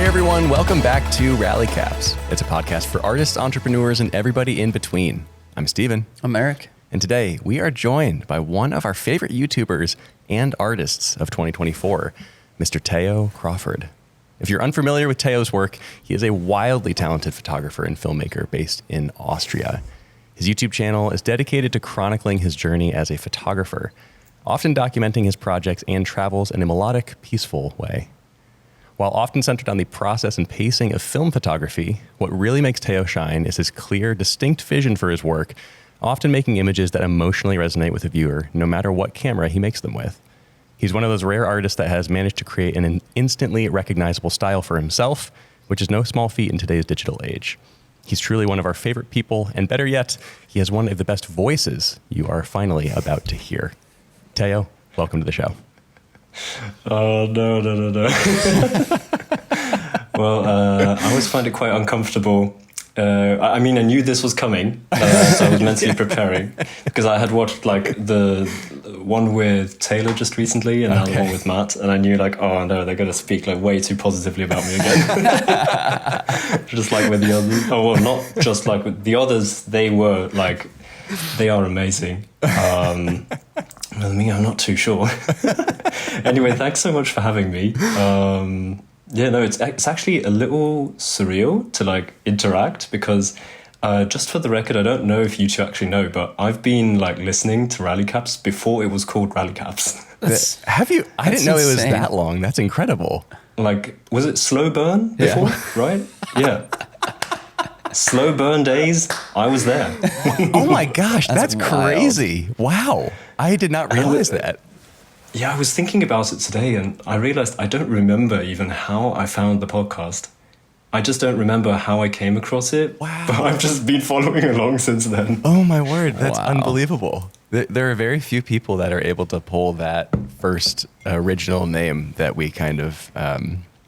everyone, welcome back to Rally Caps. It's a podcast for artists, entrepreneurs, and everybody in between. I'm Steven. I'm Eric. And today we are joined by one of our favorite YouTubers and artists of 2024, Mr. Teo Crawford. If you're unfamiliar with Teo's work, he is a wildly talented photographer and filmmaker based in Austria. His YouTube channel is dedicated to chronicling his journey as a photographer, often documenting his projects and travels in a melodic, peaceful way. While often centered on the process and pacing of film photography, what really makes Teo shine is his clear, distinct vision for his work, often making images that emotionally resonate with the viewer, no matter what camera he makes them with. He's one of those rare artists that has managed to create an instantly recognizable style for himself, which is no small feat in today's digital age. He's truly one of our favorite people, and better yet, he has one of the best voices you are finally about to hear. Teo, welcome to the show. Oh, no. Well, I always find it quite uncomfortable. I knew this was coming, so I was mentally preparing, because I had watched like the one with Taylor just recently and now the one with Matt, and I knew like, oh no, they're going to speak like way too positively about me again. Just like with the others. Oh, well, not just like with the others, they are amazing. I'm not too sure. Anyway, thanks so much for having me. It's actually a little surreal to like interact because just for the record, I don't know if you two actually know, but I've been like listening to Rally Caps before it was called Rally Caps. Have you? I didn't know it was that long. That's incredible. Like, was it Slow Burn before? Yeah. Right? Yeah. Slow Burn days, I was there. Oh my gosh, that's crazy. Wow. I did not realize that. Yeah, I was thinking about it today and I realized I don't remember even how I found the podcast. I just don't remember how I came across it. Wow. But I've just been following along since then. Oh my word, that's unbelievable. There are very few people that are able to pull that first original name that we kind of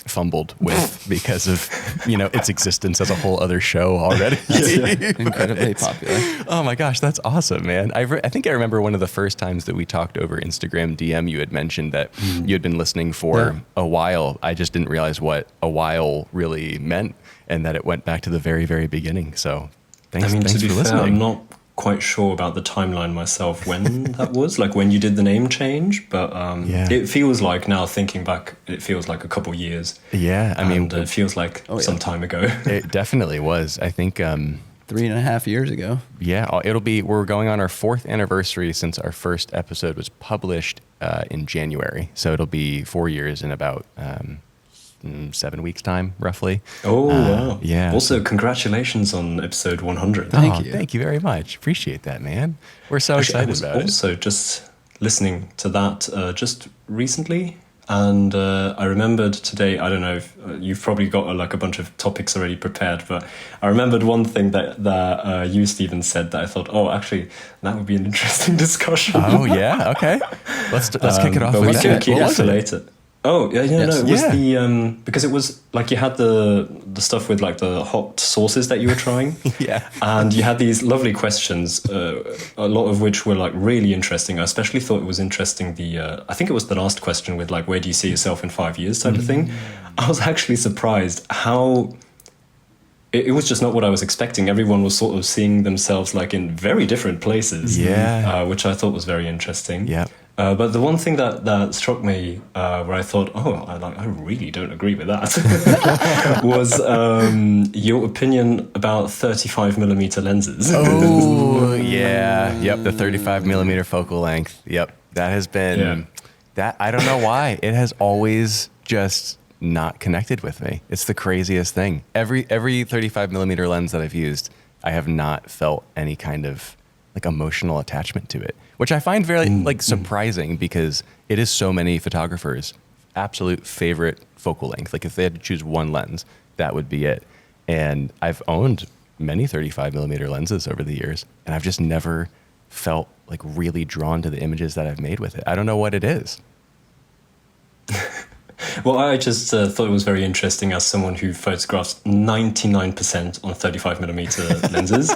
fumbled with because of, its existence as a whole other show already. Incredibly popular. Oh my gosh, that's awesome, man. I think I remember one of the first times that we talked over Instagram DM, you had mentioned that you had been listening for a while. I just didn't realize what a while really meant and that it went back to the very, very beginning. So thanks for listening. Fair, I'm not quite sure about the timeline myself when that was, like when you did the name change, but it feels like now thinking back, it feels like a couple years. Yeah, it feels like some time ago. It definitely was. I think 3.5 years ago. Yeah, we're going on our 4th anniversary since our first episode was published in January. So it'll be 4 years in about 7 weeks time, roughly. Oh, wow. Yeah. Also, congratulations on episode 100. Thank you. Thank you very much. Appreciate that, man. We're so excited about it. Also, just listening to that just recently, and I remembered today, I don't know if you've probably got a bunch of topics already prepared, but I remembered one thing that you, Stephen, said that I thought, actually, that would be an interesting discussion. Oh, yeah? Okay. Let's kick it off but with we that. can keep it for later. Oh, yeah, yes. No, it was the, because it was, like, you had the stuff with, like, the hot sauces that you were trying. Yeah. And you had these lovely questions, a lot of which were, like, really interesting. I especially thought it was interesting, I think it was the last question with, like, where do you see yourself in 5 years type of thing. I was actually surprised how... It was just not what I was expecting. Everyone was sort of seeing themselves, like, in very different places. Yeah. Which I thought was very interesting. Yeah. But the one thing that struck me, where I thought, I really don't agree with that, was your opinion about 35mm lenses. Oh, yeah. Yep, the 35mm focal length. Yep, that has been, I don't know why. It has always just not connected with me. It's the craziest thing. Every 35mm lens that I've used, I have not felt any kind of like emotional attachment to it, which I find very surprising because it is so many photographers' absolute favorite focal length. Like if they had to choose one lens, that would be it. And I've owned many 35mm lenses over the years, and I've just never felt like really drawn to the images that I've made with it. I don't know what it is. Well, I just thought it was very interesting as someone who photographs 99% on 35mm lenses.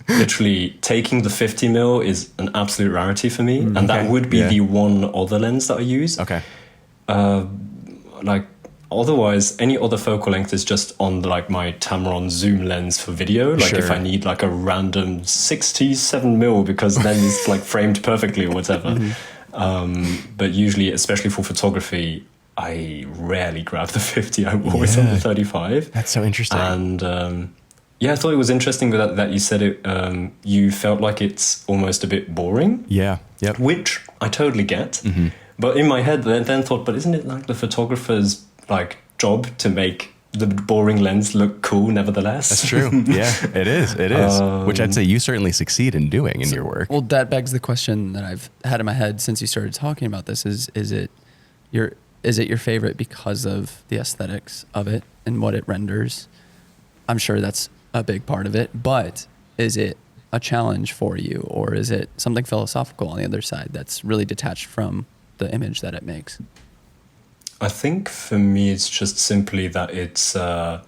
Literally taking the 50mm is an absolute rarity for me. And that would be the one other lens that I use. Okay. Like otherwise, any other focal length is just on like my Tamron zoom lens for video. Like if I need like a random 67mm, because then it's like framed perfectly or whatever. But usually, especially for photography, I rarely grab the 50. I'm always on the 35. That's so interesting. And I thought it was interesting that you said it. You felt like it's almost a bit boring. Yeah. Yep. Which I totally get. But in my head, then thought, but isn't it like the photographer's like job to make the boring lens look cool nevertheless? That's true. Yeah, it is. It is. Which I'd say you certainly succeed in doing in your work. Well, that begs the question that I've had in my head since you started talking about this: is it your favorite because of the aesthetics of it and what it renders? I'm sure that's a big part of it, but is it a challenge for you, or is it something philosophical on the other side that's really detached from the image that it makes? I think for me, it's just simply that it's going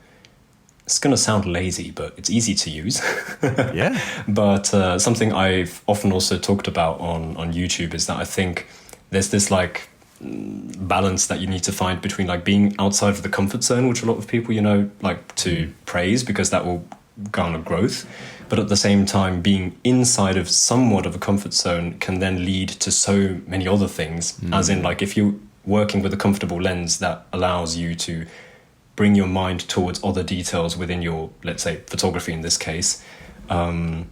to sound lazy, but it's easy to use. Yeah. But something I've often also talked about on YouTube is that I think there's this like balance that you need to find between like being outside of the comfort zone, which a lot of people, like to praise because that will garner growth. But at the same time, being inside of somewhat of a comfort zone can then lead to so many other things. As in, like, if you're working with a comfortable lens that allows you to bring your mind towards other details within your, let's say, photography in this case. I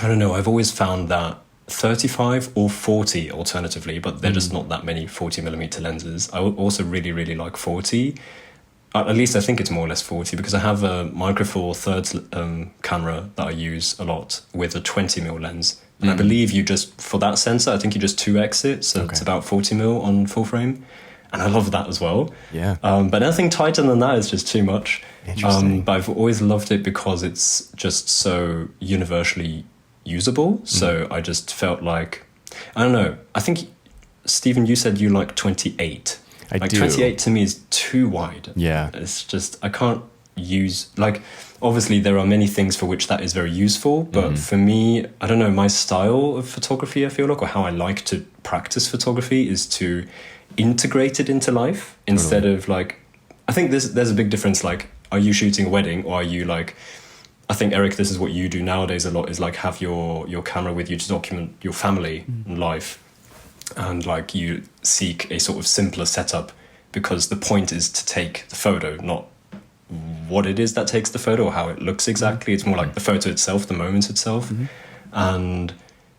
don't know, I've always found that 35 or 40 alternatively, but they're just not that many 40mm lenses. I also really, really like 40. At least I think it's more or less 40, because I have a Micro Four Thirds camera that I use a lot with a 20mm lens. And I believe for that sensor, I think you just 2x it. So it's about 40mm on full frame. And I love that as well. Yeah. But anything tighter than that is just too much. Interesting. But I've always loved it because it's just so universally usable. So I just felt like, I don't know, I think, Stephen, you said you like 28. I do. 28 to me is too wide. Yeah. It's just, I can't use, like, obviously there are many things for which that is very useful, but for me, I don't know, my style of photography, I feel like, or how I like to practice photography is to integrate it into life instead of like, I think there's a big difference, like, are you shooting a wedding or are you like, I think, Eric, this is what you do nowadays a lot, is like have your camera with you to document your family and life. And like you seek a sort of simpler setup because the point is to take the photo, not what it is that takes the photo or how it looks exactly. It's more like the photo itself, the moment itself. And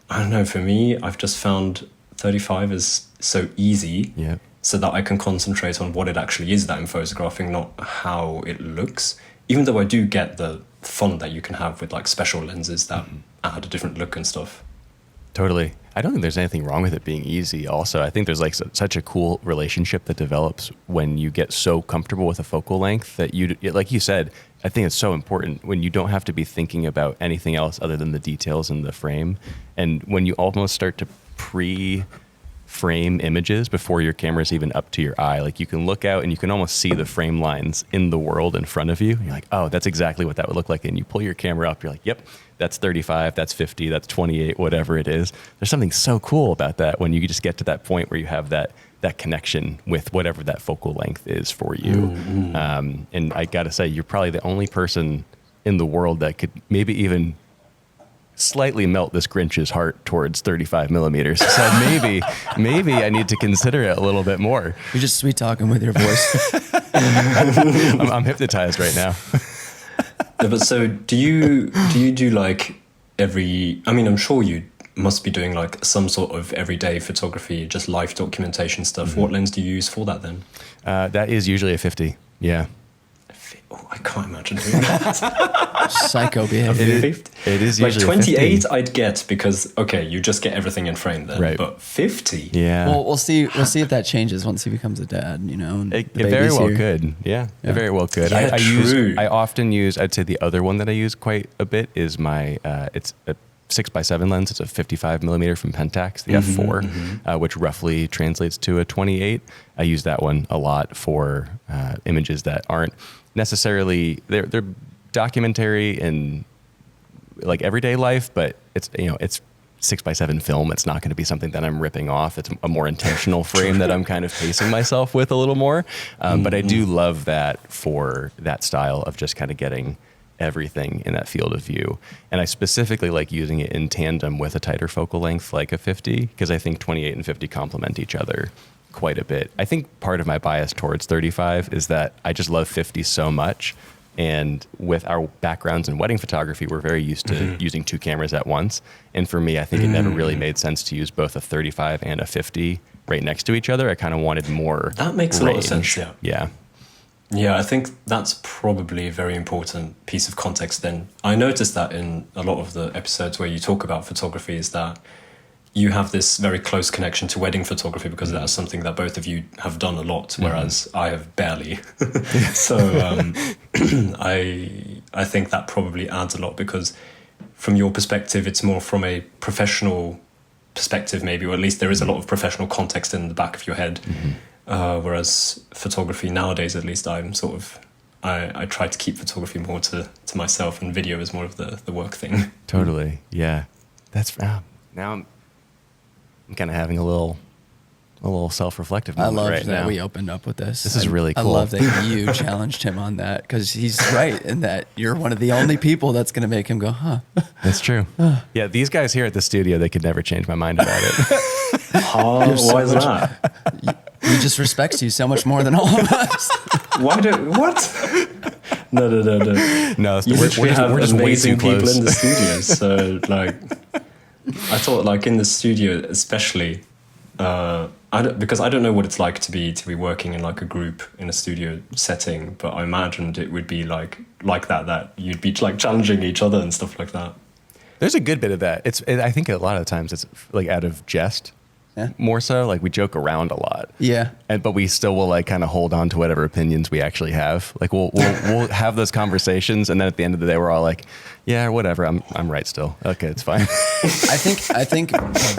I don't know, for me, I've just found 35 is so easy so that I can concentrate on what it actually is that I'm photographing, not how it looks. Even though I do get the fun that you can have with like special lenses that add a different look and stuff. Totally. I don't think there's anything wrong with it being easy. Also, I think there's like such a cool relationship that develops when you get so comfortable with a focal length that like you said, I think it's so important when you don't have to be thinking about anything else other than the details in the frame. And when you almost start to frame images before your camera's even up to your eye, like you can look out and you can almost see the frame lines in the world in front of you. And you're like, oh, that's exactly what that would look like. And you pull your camera up, you're like, yep, that's 35, that's 50, that's 28, whatever it is. There's something so cool about that when you just get to that point where you have that connection with whatever that focal length is for you. And I gotta say, you're probably the only person in the world that could maybe even slightly melt this Grinch's heart towards 35 millimeters. So maybe I need to consider it a little bit more. You're just sweet talking with your voice. I'm hypnotized right now. Yeah, but so do you do like I'm sure you must be doing like some sort of everyday photography, just life documentation stuff. What lens do you use for that then? That is usually a 50. Yeah. Oh, I can't imagine doing that. Psycho behavior. It is like usually 28 I'd get because, okay, you just get everything in frame then. Right. But 50? Yeah. Well, we'll see if that changes once he becomes a dad, you know. And It the very baby's well here. could. Yeah, it very well could. Yeah, true. I often use, I'd say the other one that I use quite a bit is my, it's a 6x7 lens. It's a 55 millimeter from Pentax, the f4, which roughly translates to a 28. I use that one a lot for images that aren't necessarily, they're documentary in like everyday life, but it's 6x7 film. It's not going to be something that I'm ripping off. It's a more intentional frame that I'm kind of pacing myself with a little more. But I do love that for that style of just kind of getting everything in that field of view. And I specifically like using it in tandem with a tighter focal length like a 50, because I think 28 and 50 complement each other quite a bit. I think part of my bias towards 35 is that I just love 50 so much. And with our backgrounds in wedding photography, we're very used to using 2 cameras at once. And for me, I think it never really made sense to use both a 35 and a 50 right next to each other. I kind of wanted more. That makes range. A lot of sense, yeah. Yeah. Yeah, I think that's probably a very important piece of context then. I noticed that in a lot of the episodes where you talk about photography is that you have this very close connection to wedding photography because that's something that both of you have done a lot, whereas I have barely. So I think that probably adds a lot because from your perspective, it's more from a professional perspective maybe, or at least there is a lot of professional context in the back of your head. Whereas photography nowadays, at least I'm sort of, I try to keep photography more to myself and video is more of the work thing. Totally. Yeah. That's, now I'm kind of having a little self-reflective moment I love right that now. we opened up with this. This is really cool. I love that you challenged him on that because he's right in that you're one of the only people that's going to make him go, huh? That's true. Yeah, these guys here at the studio, they could never change my mind about it. Why is that? He just respects you so much more than all of us. What? No. No, You literally have we're just way amazing too people close. in the studio. So, like, I thought, like, in the studio, especially, because I don't know what it's like to be working in like a group in a studio setting, but I imagined it would be like that you'd be like challenging each other and stuff like that. There's a good bit of that. I think a lot of times it's like out of jest. Yeah. More so, like we joke around a lot. Yeah. But we still will like kind of hold on to whatever opinions we actually have. Like we'll have those conversations, and then at the end of the day, we're all like, "Yeah, whatever. I'm right still. Okay, it's fine." I think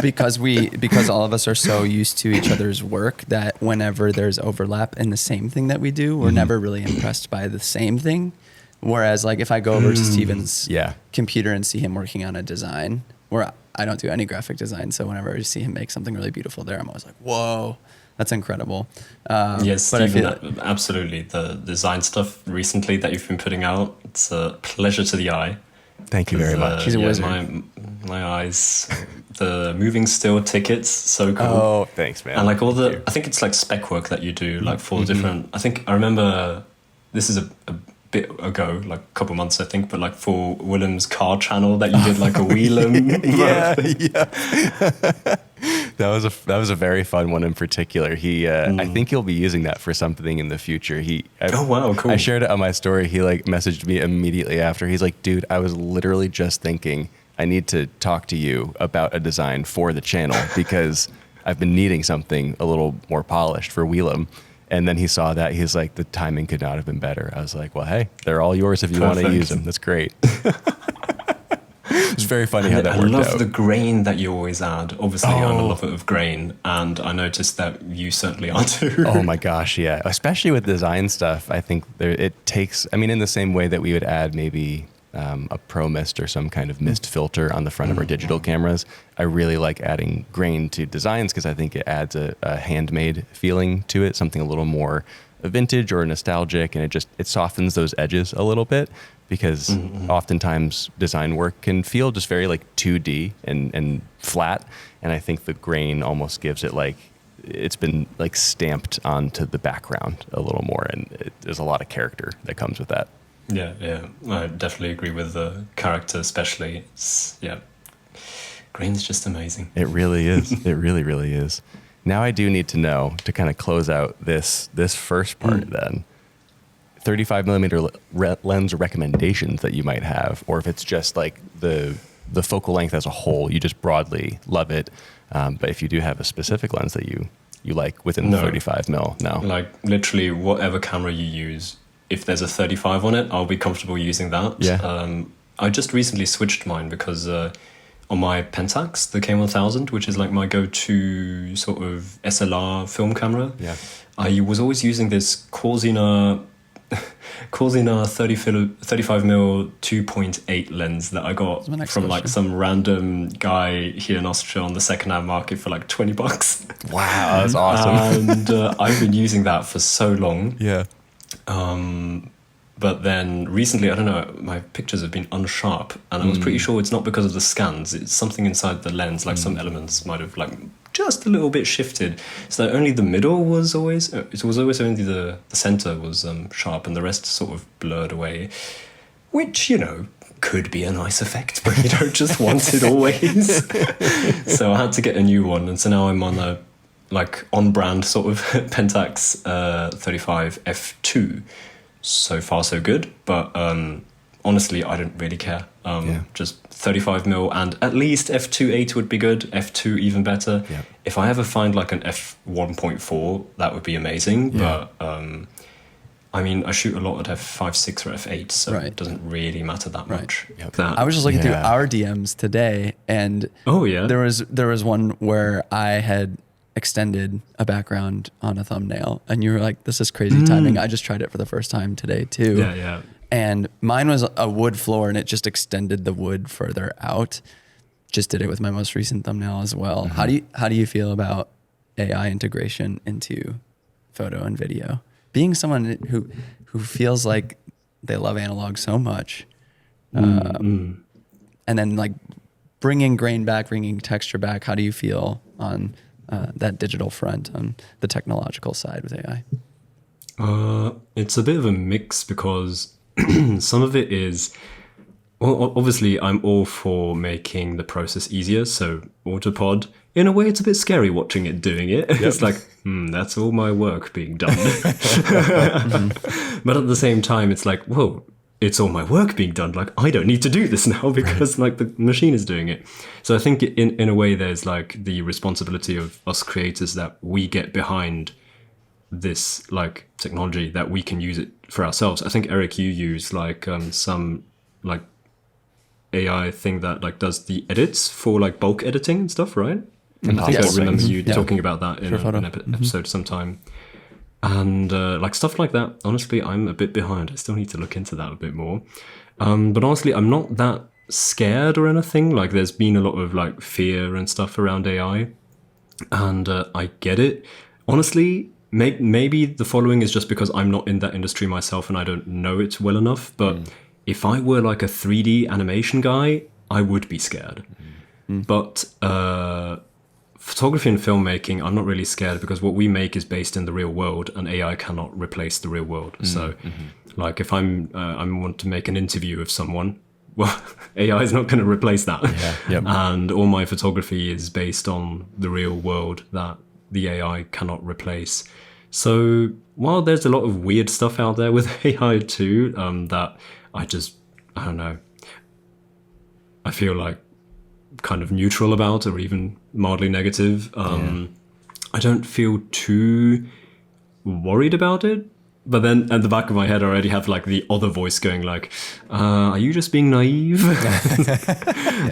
because all of us are so used to each other's work that whenever there's overlap in the same thing that we do, we're never really impressed by the same thing. Whereas like if I go over to Steven's computer and see him working on a design, where I don't do any graphic design, so whenever I see him make something really beautiful there, I'm always like, whoa, that's incredible. Yes, but Steven, absolutely. The design stuff recently that you've been putting out, it's a pleasure to the eye. Thank you very much. He's a wizard. My eyes, the moving still tickets, so cool. Oh, thanks, man. And like all the, I think it's like spec work that you do, like for different, I think I remember, this is a bit ago, like a couple months I think, but like for Willem's car channel that you did like a Wheelum. That was a very fun one in particular. He I think he'll be using that for something in the future. Oh wow, cool. I shared it on my story. He like messaged me immediately after. He's like, "Dude, I was literally just thinking I need to talk to you about a design for the channel because I've been needing something a little more polished for Wheelum." And then he saw that. He's like, the timing could not have been better. I was like, well, hey, they're all yours if you want to use them. That's great. It's very funny how that worked out. I love the grain that you always add. Obviously, I'm a lover of grain, and I noticed that you certainly are too. Oh my gosh, yeah. Especially with design stuff, I think it takes, I mean, in the same way that we would add maybe a pro mist or some kind of mist filter on the front of our digital cameras, I really like adding grain to designs because I think it adds a handmade feeling to it, something a little more vintage or nostalgic, and it softens those edges a little bit because oftentimes design work can feel just very like 2D and flat, and I think the grain almost gives it like it's been like stamped onto the background a little more, and there's a lot of character that comes with that. Yeah, I definitely agree with the character, especially. Grain's just amazing. It really is. It really, really is. Now I do need to know, to kind of close out this first part then, 35 millimeter lens recommendations that you might have, or if it's just like the focal length as a whole, you just broadly love it. But if you do have a specific lens that you like within the 35 mil, no. Like literally whatever camera you use, if there's a 35 on it, I'll be comfortable using that. Yeah. I just recently switched mine because on my Pentax, the K1000, which is like my go-to sort of SLR film camera, I was always using this Corsina Corsina 35mm 2.8 lens that I got my from next like question. some random guy here in Austria on the secondhand market for like $20. Wow, that's awesome. And I've been using that for so long. Yeah. But then recently, I don't know, my pictures have been unsharp, and I was pretty sure it's not because of the scans. It's something inside the lens, like some elements might have like just a little bit shifted. So that only the middle was always, it was always only the center was sharp, and the rest sort of blurred away, which, you know, could be a nice effect, but you don't just want it always. So I had to get a new one, and so now I'm on a like on-brand sort of Pentax 35 f2. So far so good, but honestly I don't really care. Just 35mm, and at least f2.8 would be good, f2 even better. If I ever find like an f1.4, that would be amazing. But I mean, I shoot a lot at f5.6 or f8, so it doesn't really matter that much. That, I was just looking through our DMs today, and there was one where I had extended a background on a thumbnail, and you were like, this is crazy timing. I just tried it for the first time today too. And mine was a wood floor, and it just extended the wood further out. Just did it with my most recent thumbnail as well. How do you feel about AI integration into photo and video? Being someone who feels like they love analog so much, and then like bringing grain back, bringing texture back. How do you feel on that digital front, on the technological side with AI? It's a bit of a mix, because some of it is, well, obviously I'm all for making the process easier. So Autopod, in a way, it's a bit scary watching it doing it. It's like, that's all my work being done. But at the same time, it's like, whoa, it's all my work being done. Like, I don't need to do this now because like the machine is doing it. So I think in a way, there's like the responsibility of us creators that we get behind this like technology, that we can use it for ourselves. I think, Eric, you use like some like AI thing that like does the edits for like bulk editing and stuff, right? And I think I remember you talking about that in an episode sometime. And like stuff like that, honestly, I'm a bit behind. I still need to look into that a bit more. But honestly, I'm not that scared or anything. Like, there's been a lot of like fear and stuff around AI, and I get it. Honestly, maybe the following is just because I'm not in that industry myself and I don't know it well enough. But if I were like a 3D animation guy, I would be scared. But photography and filmmaking, I'm not really scared, because what we make is based in the real world, and AI cannot replace the real world. So like if I want to make an interview of someone, well, AI is not going to replace that. And all my photography is based on the real world that the AI cannot replace. So while there's a lot of weird stuff out there with AI too, that I don't know, I feel like kind of neutral about, or even mildly negative. I don't feel too worried about it. But then at the back of my head, I already have like the other voice going like, are you just being naive?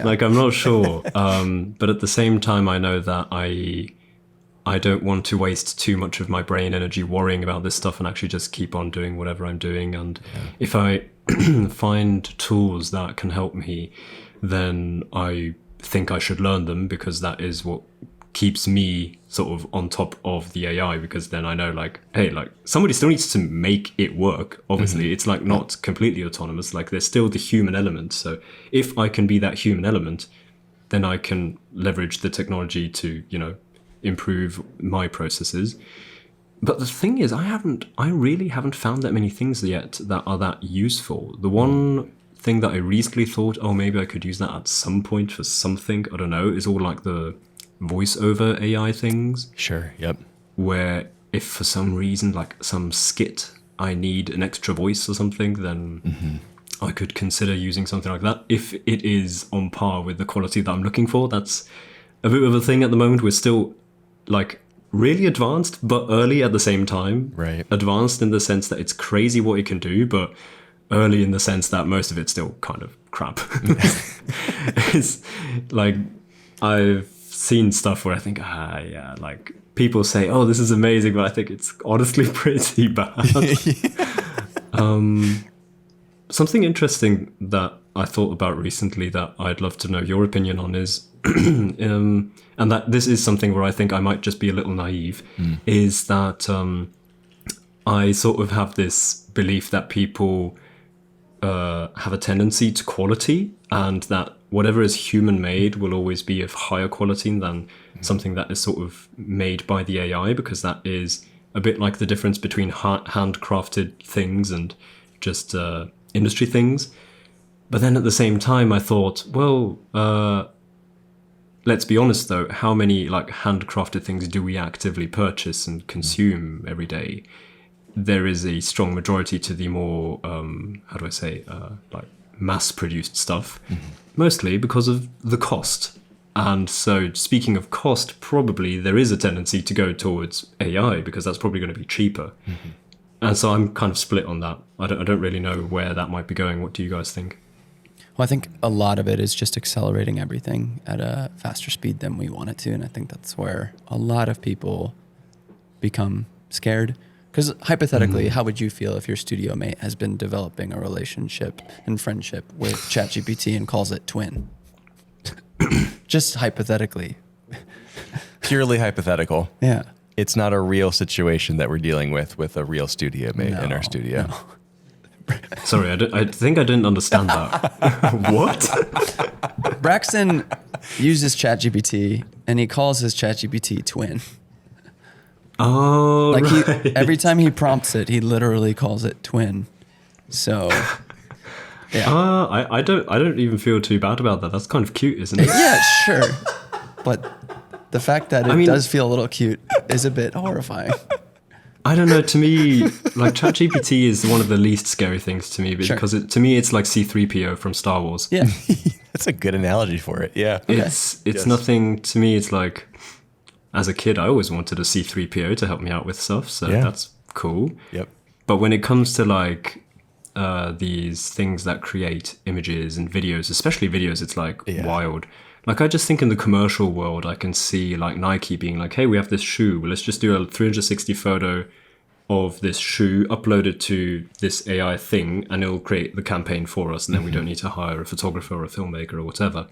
Like, I'm not sure. But at the same time, I know that I don't want to waste too much of my brain energy worrying about this stuff, and actually just keep on doing whatever I'm doing. And if I find tools that can help me, then I think I should learn them, because that is what keeps me sort of on top of the AI, because then I know like, hey, like somebody still needs to make it work. Obviously, it's like not completely autonomous. Like, there's still the human element. So if I can be that human element, then I can leverage the technology to, you know, improve my processes. But the thing is, I really haven't found that many things yet that are that useful. The one thing that I recently thought, oh, maybe I could use that at some point for something, I don't know, is all like the voiceover AI things. Sure, yep. Where if for some reason, like some skit, I need an extra voice or something, then I could consider using something like that. If it is on par with the quality that I'm looking for, that's a bit of a thing at the moment. We're still like really advanced, but early at the same time. Right. Advanced in the sense that it's crazy what it can do, but early in the sense that most of it's still kind of crap. It's like, I've seen stuff where I think, like people say, oh, this is amazing, but I think it's honestly pretty bad. Something interesting that I thought about recently that I'd love to know your opinion on is, and that this is something where I think I might just be a little naive, is that I sort of have this belief that people have a tendency to quality, and that whatever is human made will always be of higher quality than something that is sort of made by the AI, because that is a bit like the difference between handcrafted things and just industry things. But then at the same time, I thought, well, let's be honest though, how many like handcrafted things do we actively purchase and consume every day? There is a strong majority to the more, like mass-produced stuff, mostly because of the cost. And so speaking of cost, probably there is a tendency to go towards AI because that's probably going to be cheaper. And so I'm kind of split on that. I don't really know where that might be going. What do you guys think? Well, I think a lot of it is just accelerating everything at a faster speed than we want it to. And I think that's where a lot of people become scared. Because hypothetically, how would you feel if your studio mate has been developing a relationship and friendship with ChatGPT and calls it twin? Just hypothetically. Purely hypothetical. Yeah. It's not a real situation that we're dealing with a real studio mate in our studio. No. Sorry, I think I didn't understand that. What? Braxton uses ChatGPT and he calls his ChatGPT twin. Oh, Like right. every time he prompts it, he literally calls it twin. So, yeah. I don't even feel too bad about that. That's kind of cute, isn't it? Yeah, sure. But the fact that it I mean- does feel a little cute is a bit horrifying. I don't know. To me, like ChatGPT is one of the least scary things to me because to me it's like C-3PO from Star Wars. Yeah. That's a good analogy for it. Yeah. It's Yes. nothing to me. It's like, as a kid, I always wanted a C-3PO to help me out with stuff. So Yeah. that's cool. Yep. But when it comes to like these things that create images and videos, especially videos, it's like wild. Like I just think in the commercial world, I can see like Nike being like, hey, we have this shoe. Well, let's just do a 360 photo of this shoe, upload it to this AI thing, and it'll create the campaign for us. And then we don't need to hire a photographer or a filmmaker or whatever.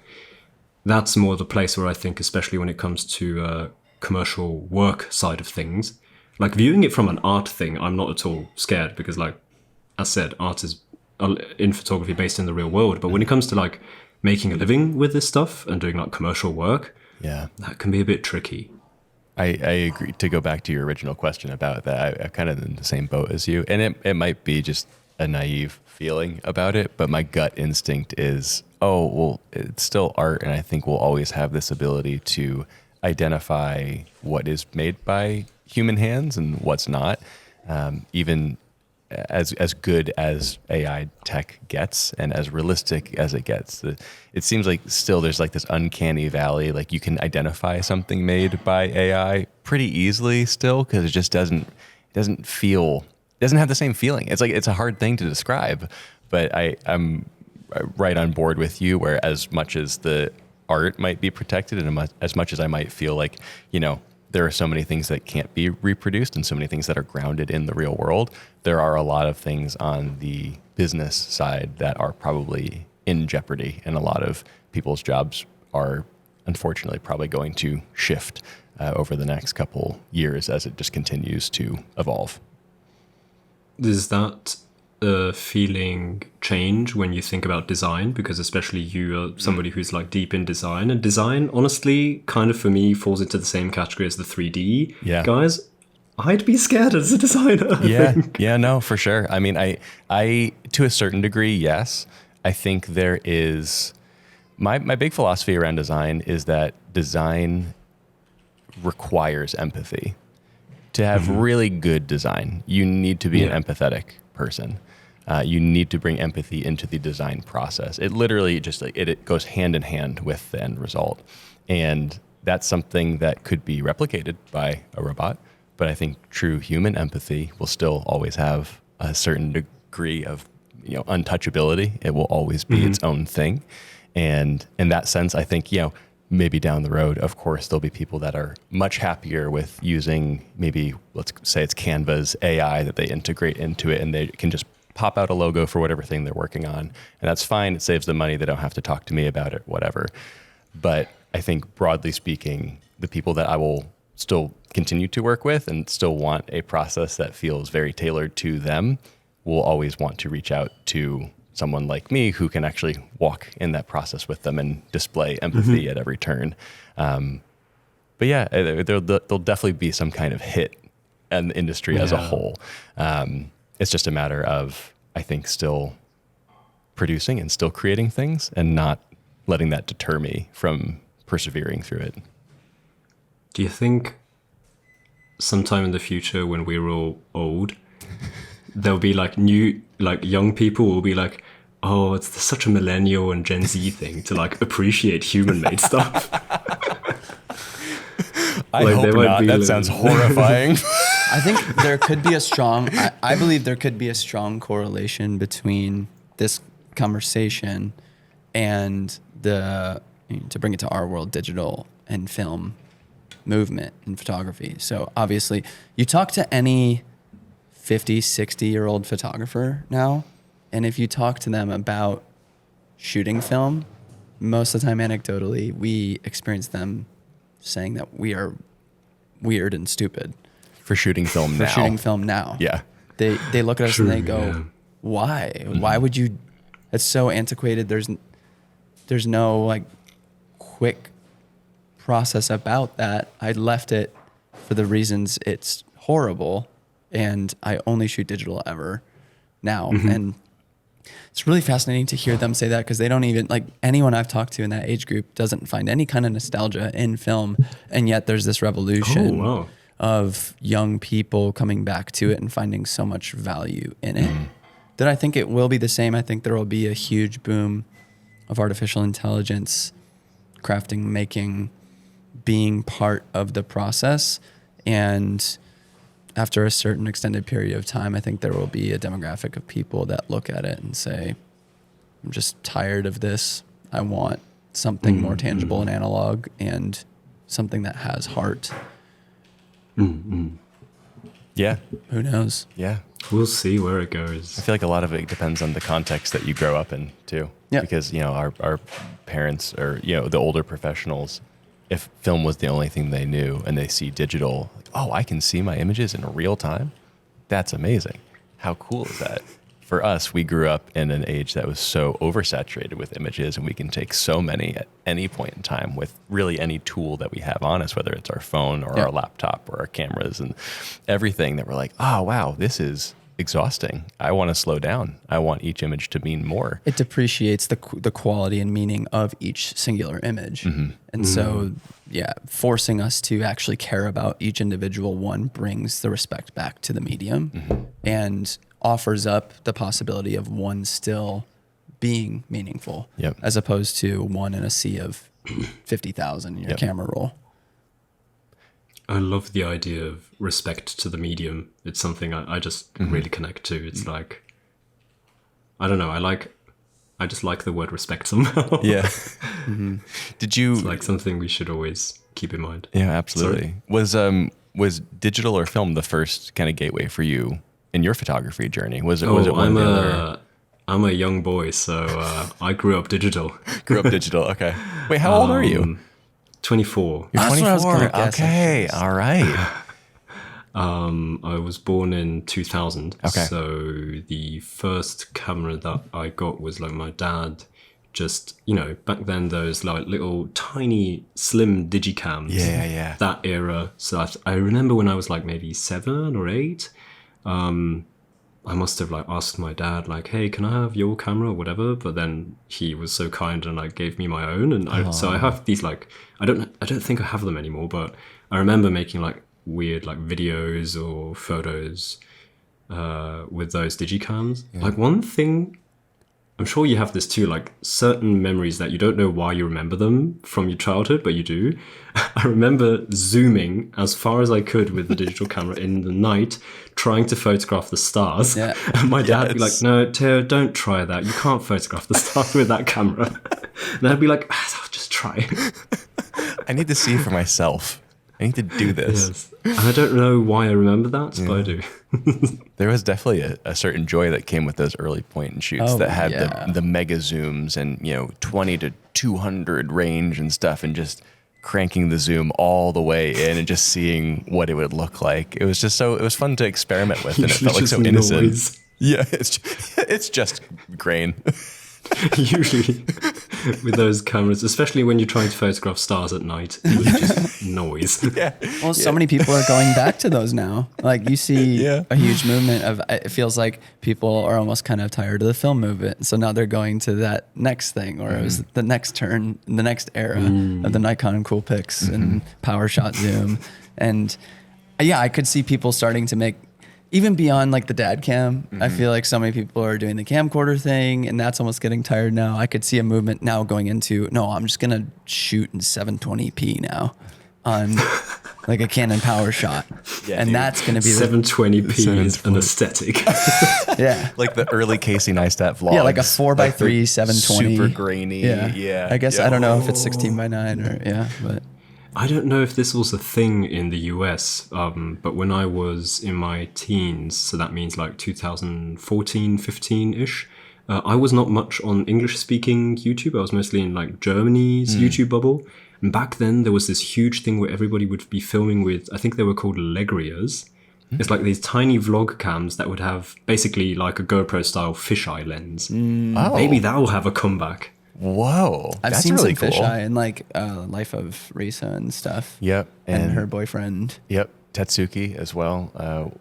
That's more the place where I think, especially when it comes to commercial work side of things, like viewing it from an art thing, I'm not at all scared because, like I said, art is in photography based in the real world. But when it comes to like making a living with this stuff and doing like commercial work, that can be a bit tricky. I agree. To go back to your original question about that, I'm kind of in the same boat as you. And it might be just a naive feeling about it, but my gut instinct is, oh, well, it's still art. And I think we'll always have this ability to identify what is made by human hands and what's not. Even as good as AI tech gets and as realistic as it gets, it seems like still there's like this uncanny valley. Like you can identify something made by AI pretty easily still because it just doesn't have the same feeling. It's like it's a hard thing to describe, but I'm right on board with you. Where as much as the art might be protected, and as much as I might feel like there are so many things that can't be reproduced and so many things that are grounded in the real world, there are a lot of things on the business side that are probably in jeopardy. And a lot of people's jobs are unfortunately probably going to shift over the next couple years as it just continues to evolve. Does that feeling change when you think about design? Because especially you are somebody who's like deep in design, and design honestly kind of for me falls into the same category as the 3D guys. I'd be scared as a designer. I think. Yeah, no, for sure. I mean, I to a certain degree, yes. I think there is my big philosophy around design is that design requires empathy. To have really good design, you need to be an empathetic person. You need to bring empathy into the design process. It literally just like it goes hand in hand with the end result. And that's something that could be replicated by a robot. But I think true human empathy will still always have a certain degree of untouchability. It will always be its own thing. And in that sense, I think, maybe down the road, of course, there'll be people that are much happier with using maybe, let's say it's Canva's AI that they integrate into it and they can just pop out a logo for whatever thing they're working on. And that's fine. It saves them money. They don't have to talk to me about it, whatever. But I think broadly speaking, the people that I will still continue to work with and still want a process that feels very tailored to them will always want to reach out to someone like me who can actually walk in that process with them and display empathy at every turn. But yeah, there'll definitely be some kind of hit in the industry as a whole. It's just a matter of, I think, still producing and still creating things and not letting that deter me from persevering through it. Do you think sometime in the future when we're all old, there'll be like young people will be like, oh, it's such a millennial and Gen Z thing to like appreciate human-made stuff? I hope not. That sounds horrifying. I think there could be I believe there could be a strong correlation between this conversation and to bring it to our world, digital and film movement in photography. So obviously you talk to any 50, 60-year-old photographer now, and if you talk to them about shooting film, most of the time anecdotally, we experience them saying that we are weird and stupid. For shooting film now. For shooting film now. Yeah. They look at us and they go, why? Mm-hmm. Why would you? It's so antiquated. There's no like quick process about that. I left it for the reasons it's horrible, and I only shoot digital ever now. Mm-hmm. And it's really fascinating to hear them say that, because they don't even, like, anyone I've talked to in that age group doesn't find any kind of nostalgia in film, and yet there's this revolution of young people coming back to it and finding so much value in it. That I think it will be the same. I think there will be a huge boom of artificial intelligence, crafting, making, being part of the process. And after a certain extended period of time, I think there will be a demographic of people that look at it and say, I'm just tired of this. I want something more tangible and analog, and something that has heart. Yeah. Who knows? Yeah. We'll see where it goes. I feel like a lot of it depends on the context that you grow up in too. Yeah. Because, our parents, or, the older professionals, if film was the only thing they knew and they see digital, like, oh, I can see my images in real time. That's amazing. How cool is that? For us, we grew up in an age that was so oversaturated with images, and we can take so many at any point in time with really any tool that we have on us, whether it's our phone or our laptop or our cameras and everything, that we're like, oh, wow, this is exhausting. I want to slow down. I want each image to mean more. It depreciates the quality and meaning of each singular image. And so, forcing us to actually care about each individual one brings the respect back to the medium and offers up the possibility of one still being meaningful, as opposed to one in a sea of 50,000 in your camera roll. I love the idea of respect to the medium. It's something I just really connect to. It's like, I don't know, I just like the word respect somehow. Yeah. Did you... It's like something we should always keep in mind. Yeah, absolutely. Was digital or film the first kind of gateway for you in your photography journey? Was it one of the other? I'm a young boy, so I grew up digital. Grew up digital, okay. Wait, how old are you? 24. You're 24. That's what I was gonna guess. Okay, all right. I was born in 2000. Okay. So the first camera that I got was like my dad just, back then those like little tiny slim digicams. Yeah. That era. So I remember when I was like maybe 7 or 8, I must have like asked my dad like, hey, can I have your camera or whatever? But then he was so kind and like gave me my own. And so I have these like, I don't think I have them anymore, but I remember making like weird like videos or photos with those digicams. Like one thing, I'm sure you have this too, like certain memories that you don't know why you remember them from your childhood, but you do. I remember zooming as far as I could with the digital camera in the night, trying to photograph the stars. Yeah. And my dad would be like, no, Teo, don't try that. You can't photograph the stars with that camera. And I'd be like, I'll just try. I need to see for myself. I need to do this. Yes. I don't know why I remember that, but I do. There was definitely a certain joy that came with those early point and shoots that had the mega zooms and 20 to 200 range and stuff, and just cranking the zoom all the way in and just seeing what it would look like. It was fun to experiment with, and it felt like so innocent. Noise. Yeah, it's just grain. Usually with those cameras, especially when you're trying to photograph stars at night, it's just noise. Yeah. Well, so many people are going back to those now. Like you see a huge movement of, it feels like people are almost kind of tired of the film movement. So now they're going to that next thing, or it was the next turn, the next era of the Nikon Coolpix and PowerShot zoom. And I could see people starting to make, even beyond like the dad cam, I feel like so many people are doing the camcorder thing, and that's almost getting tired now. I could see a movement now going into, no, I'm just going to shoot in 720p now on like a Canon PowerShot. Yeah, and that's going to be 720p is an aesthetic. Yeah. Like the early Casey Neistat vlogs. Yeah, like a 4x3 720. Super grainy. Yeah. I guess I don't know if it's 16:9 or but I don't know if this was a thing in the US, but when I was in my teens, so that means like 2014, 15-ish, I was not much on English-speaking YouTube. I was mostly in like Germany's YouTube bubble. And back then, there was this huge thing where everybody would be filming with, I think they were called Legrias. It's like these tiny vlog cams that would have basically like a GoPro-style fisheye lens. Maybe that will have a comeback. Whoa, I've that's seen really some cool. fisheye in like Life of Risa and stuff. Yep, and her boyfriend. Yep, Tetsuki as well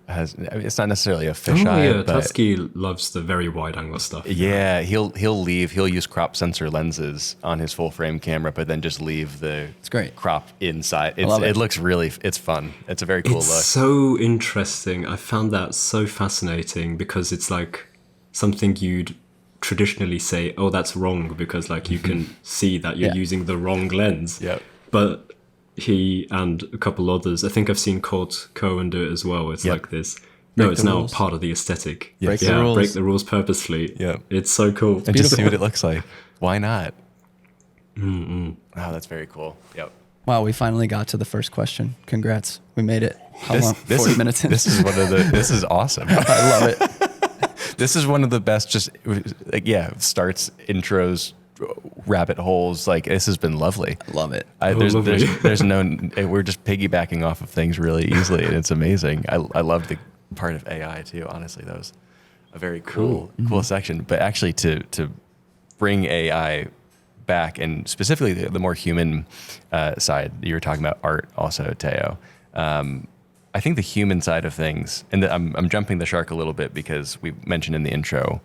has. I mean, it's not necessarily a Oh fisheye. yeah, but Tatsuki loves the very wide angle stuff. yeah, he'll use crop sensor lenses on his full frame camera, but then just leave the great. crop inside. love it. It looks it's fun. It's a very cool It's look. so interesting. I found that so fascinating because it's like something you'd traditionally say, oh, that's wrong, because like you can see that you're using the wrong lens. Yep. But he and a couple others, I think I've seen Kurt Cohen do it as well. It's like this. No, it's now part of the aesthetic. Break the rules. Break the rules purposefully. Yeah. It's so cool. And just see what it looks like. Why not? Oh, that's very cool. Yep. Wow, we finally got to the first question. Congrats. We made it. How long? 40 minutes in. This is awesome. I love it. This is one of the best, just like, starts, intros, rabbit holes. Like, this has been lovely. I love it. There's no, we're just piggybacking off of things really easily, and it's amazing. I love the part of AI too, honestly. That was a very cool section. But actually to bring AI back, and specifically the more human side, you were talking about art also, Teo. I think the human side of things, and I'm jumping the shark a little bit because we mentioned in the intro,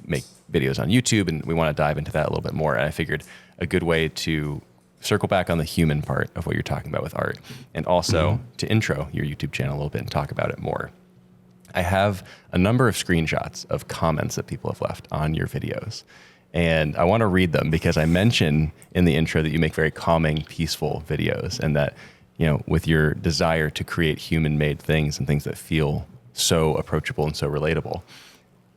make videos on YouTube, and we want to dive into that a little bit more. And I figured a good way to circle back on the human part of what you're talking about with art, and also to intro your YouTube channel a little bit and talk about it more. I have a number of screenshots of comments that people have left on your videos, and I want to read them because I mentioned in the intro that you make very calming, peaceful videos, and that with your desire to create human-made things and things that feel so approachable and so relatable.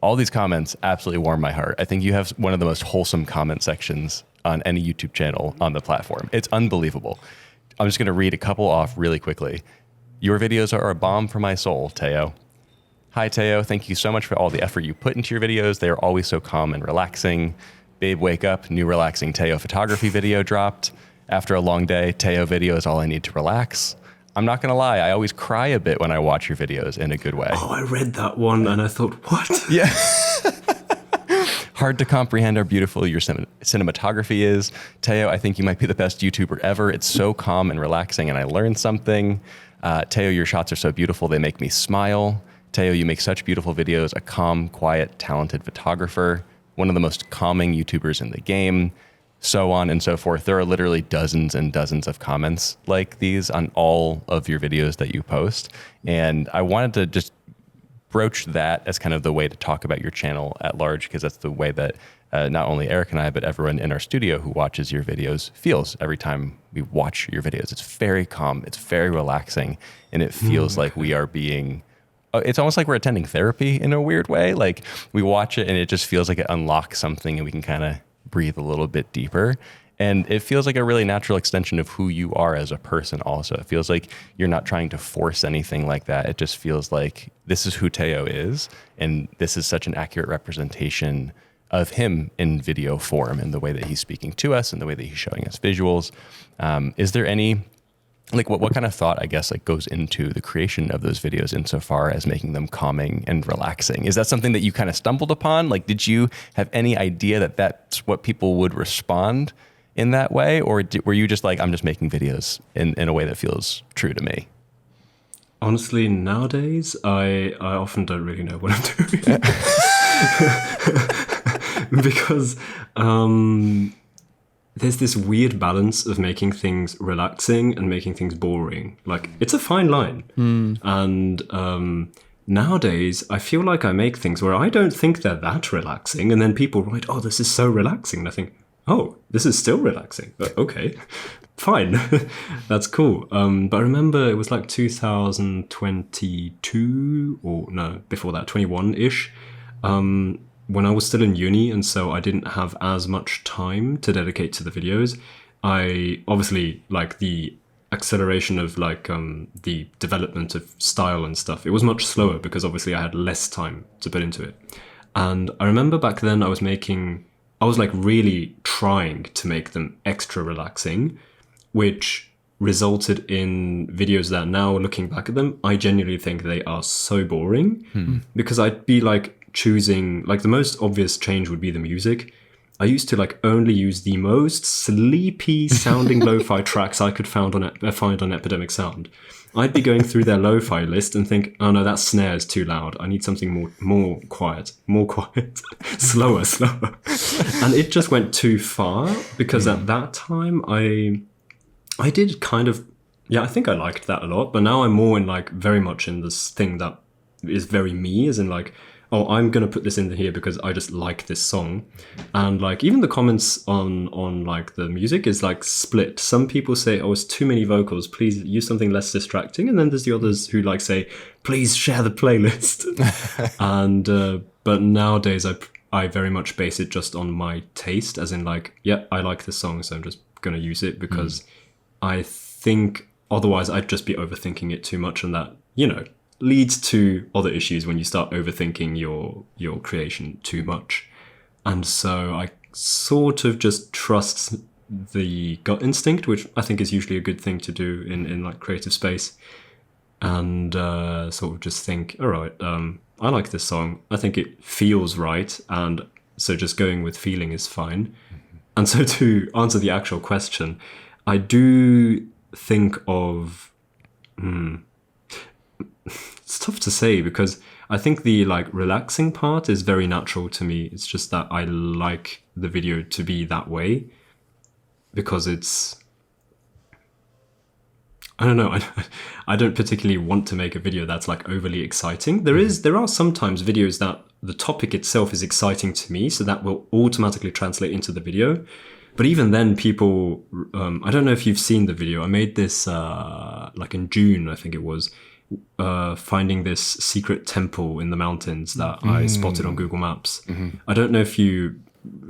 All these comments absolutely warm my heart. I think you have one of the most wholesome comment sections on any YouTube channel on the platform. It's unbelievable. I'm just going to read a couple off really quickly. Your videos are a balm for my soul, Teo. Hi, Teo. Thank you so much for all the effort you put into your videos. They are always so calm and relaxing. Babe, wake up. New relaxing Teo photography video dropped. After a long day, Teo video is all I need to relax. I'm not going to lie, I always cry a bit when I watch your videos in a good way. Oh, I read that one and I thought, what? Yeah. Hard to comprehend how beautiful your cinematography is. Teo, I think you might be the best YouTuber ever. It's so calm and relaxing, and I learned something. Teo, your shots are so beautiful, they make me smile. Teo, you make such beautiful videos, a calm, quiet, talented photographer, one of the most calming YouTubers in the game. So on and so forth. There are literally dozens and dozens of comments like these on all of your videos that you post. And I wanted to just broach that as kind of the way to talk about your channel at large, because that's the way that not only Eric and I, but everyone in our studio who watches your videos feels every time we watch your videos. It's very calm, it's very relaxing, and it feels like we are being... It's almost like we're attending therapy in a weird way. Like we watch it and it just feels like it unlocks something and we can kind of breathe a little bit deeper. And it feels like a really natural extension of who you are as a person also. It feels like you're not trying to force anything like that. It just feels like this is who Teo is, and this is such an accurate representation of him in video form and the way that he's speaking to us and the way that he's showing us visuals. Is there any, like what kind of thought, I guess, like goes into the creation of those videos insofar as making them calming and relaxing? Is that something that you kind of stumbled upon? Like, did you have any idea that that's what people would respond in that way? Or were you just like, I'm just making videos in a way that feels true to me? Honestly, nowadays, I often don't really know what I'm doing. Because there's this weird balance of making things relaxing and making things boring. Like, it's a fine line. And nowadays, I feel like I make things where I don't think they're that relaxing. And then people write, oh, this is so relaxing. And I think, oh, this is still relaxing. Okay, fine. That's cool. But I remember it was like 2022, or no, before that, 21-ish. When I was still in uni, and so I didn't have as much time to dedicate to the videos. I obviously, like, the acceleration of like the development of style and stuff, it was much slower because obviously I had less time to put into it. And I remember back then I was like really trying to make them extra relaxing, which resulted in videos that now, looking back at them, I genuinely think they are so boring. Because I'd be like choosing, like, the most obvious change would be the music. I used to like only use the most sleepy sounding lo-fi tracks I could find on Epidemic Sound. I'd be going through their lo-fi list and think, oh no, that snare is too loud. I need something more quiet, slower. And it just went too far, because at that time I did kind of, yeah, I think I liked that a lot, but now I'm more in like very much in this thing that is very me, as in like, oh, I'm going to put this in here because I just like this song. And like, even the comments on like the music is like split. Some people say, oh, it's too many vocals, please use something less distracting. And then there's the others who like say, please share the playlist. And, but nowadays I very much base it just on my taste, as in like, yeah, I like this song, so I'm just going to use it, because I think otherwise I'd just be overthinking it too much, and that, you know, leads to other issues when you start overthinking your creation too much. And so I sort of just trust the gut instinct, which I think is usually a good thing to do in like creative space, and sort of just think, all right, I like this song, I think it feels right, and so just going with feeling is fine. And so to answer the actual question, I do think of it's tough to say, because I think the like relaxing part is very natural to me. It's just that I like the video to be that way, because it's, I don't know, I don't particularly want to make a video that's like overly exciting. There are sometimes videos that the topic itself is exciting to me, so that will automatically translate into the video. But even then, people, I don't know if you've seen the video. I made this like in June, I think it was, finding this secret temple in the mountains that I spotted on Google Maps. I don't know if you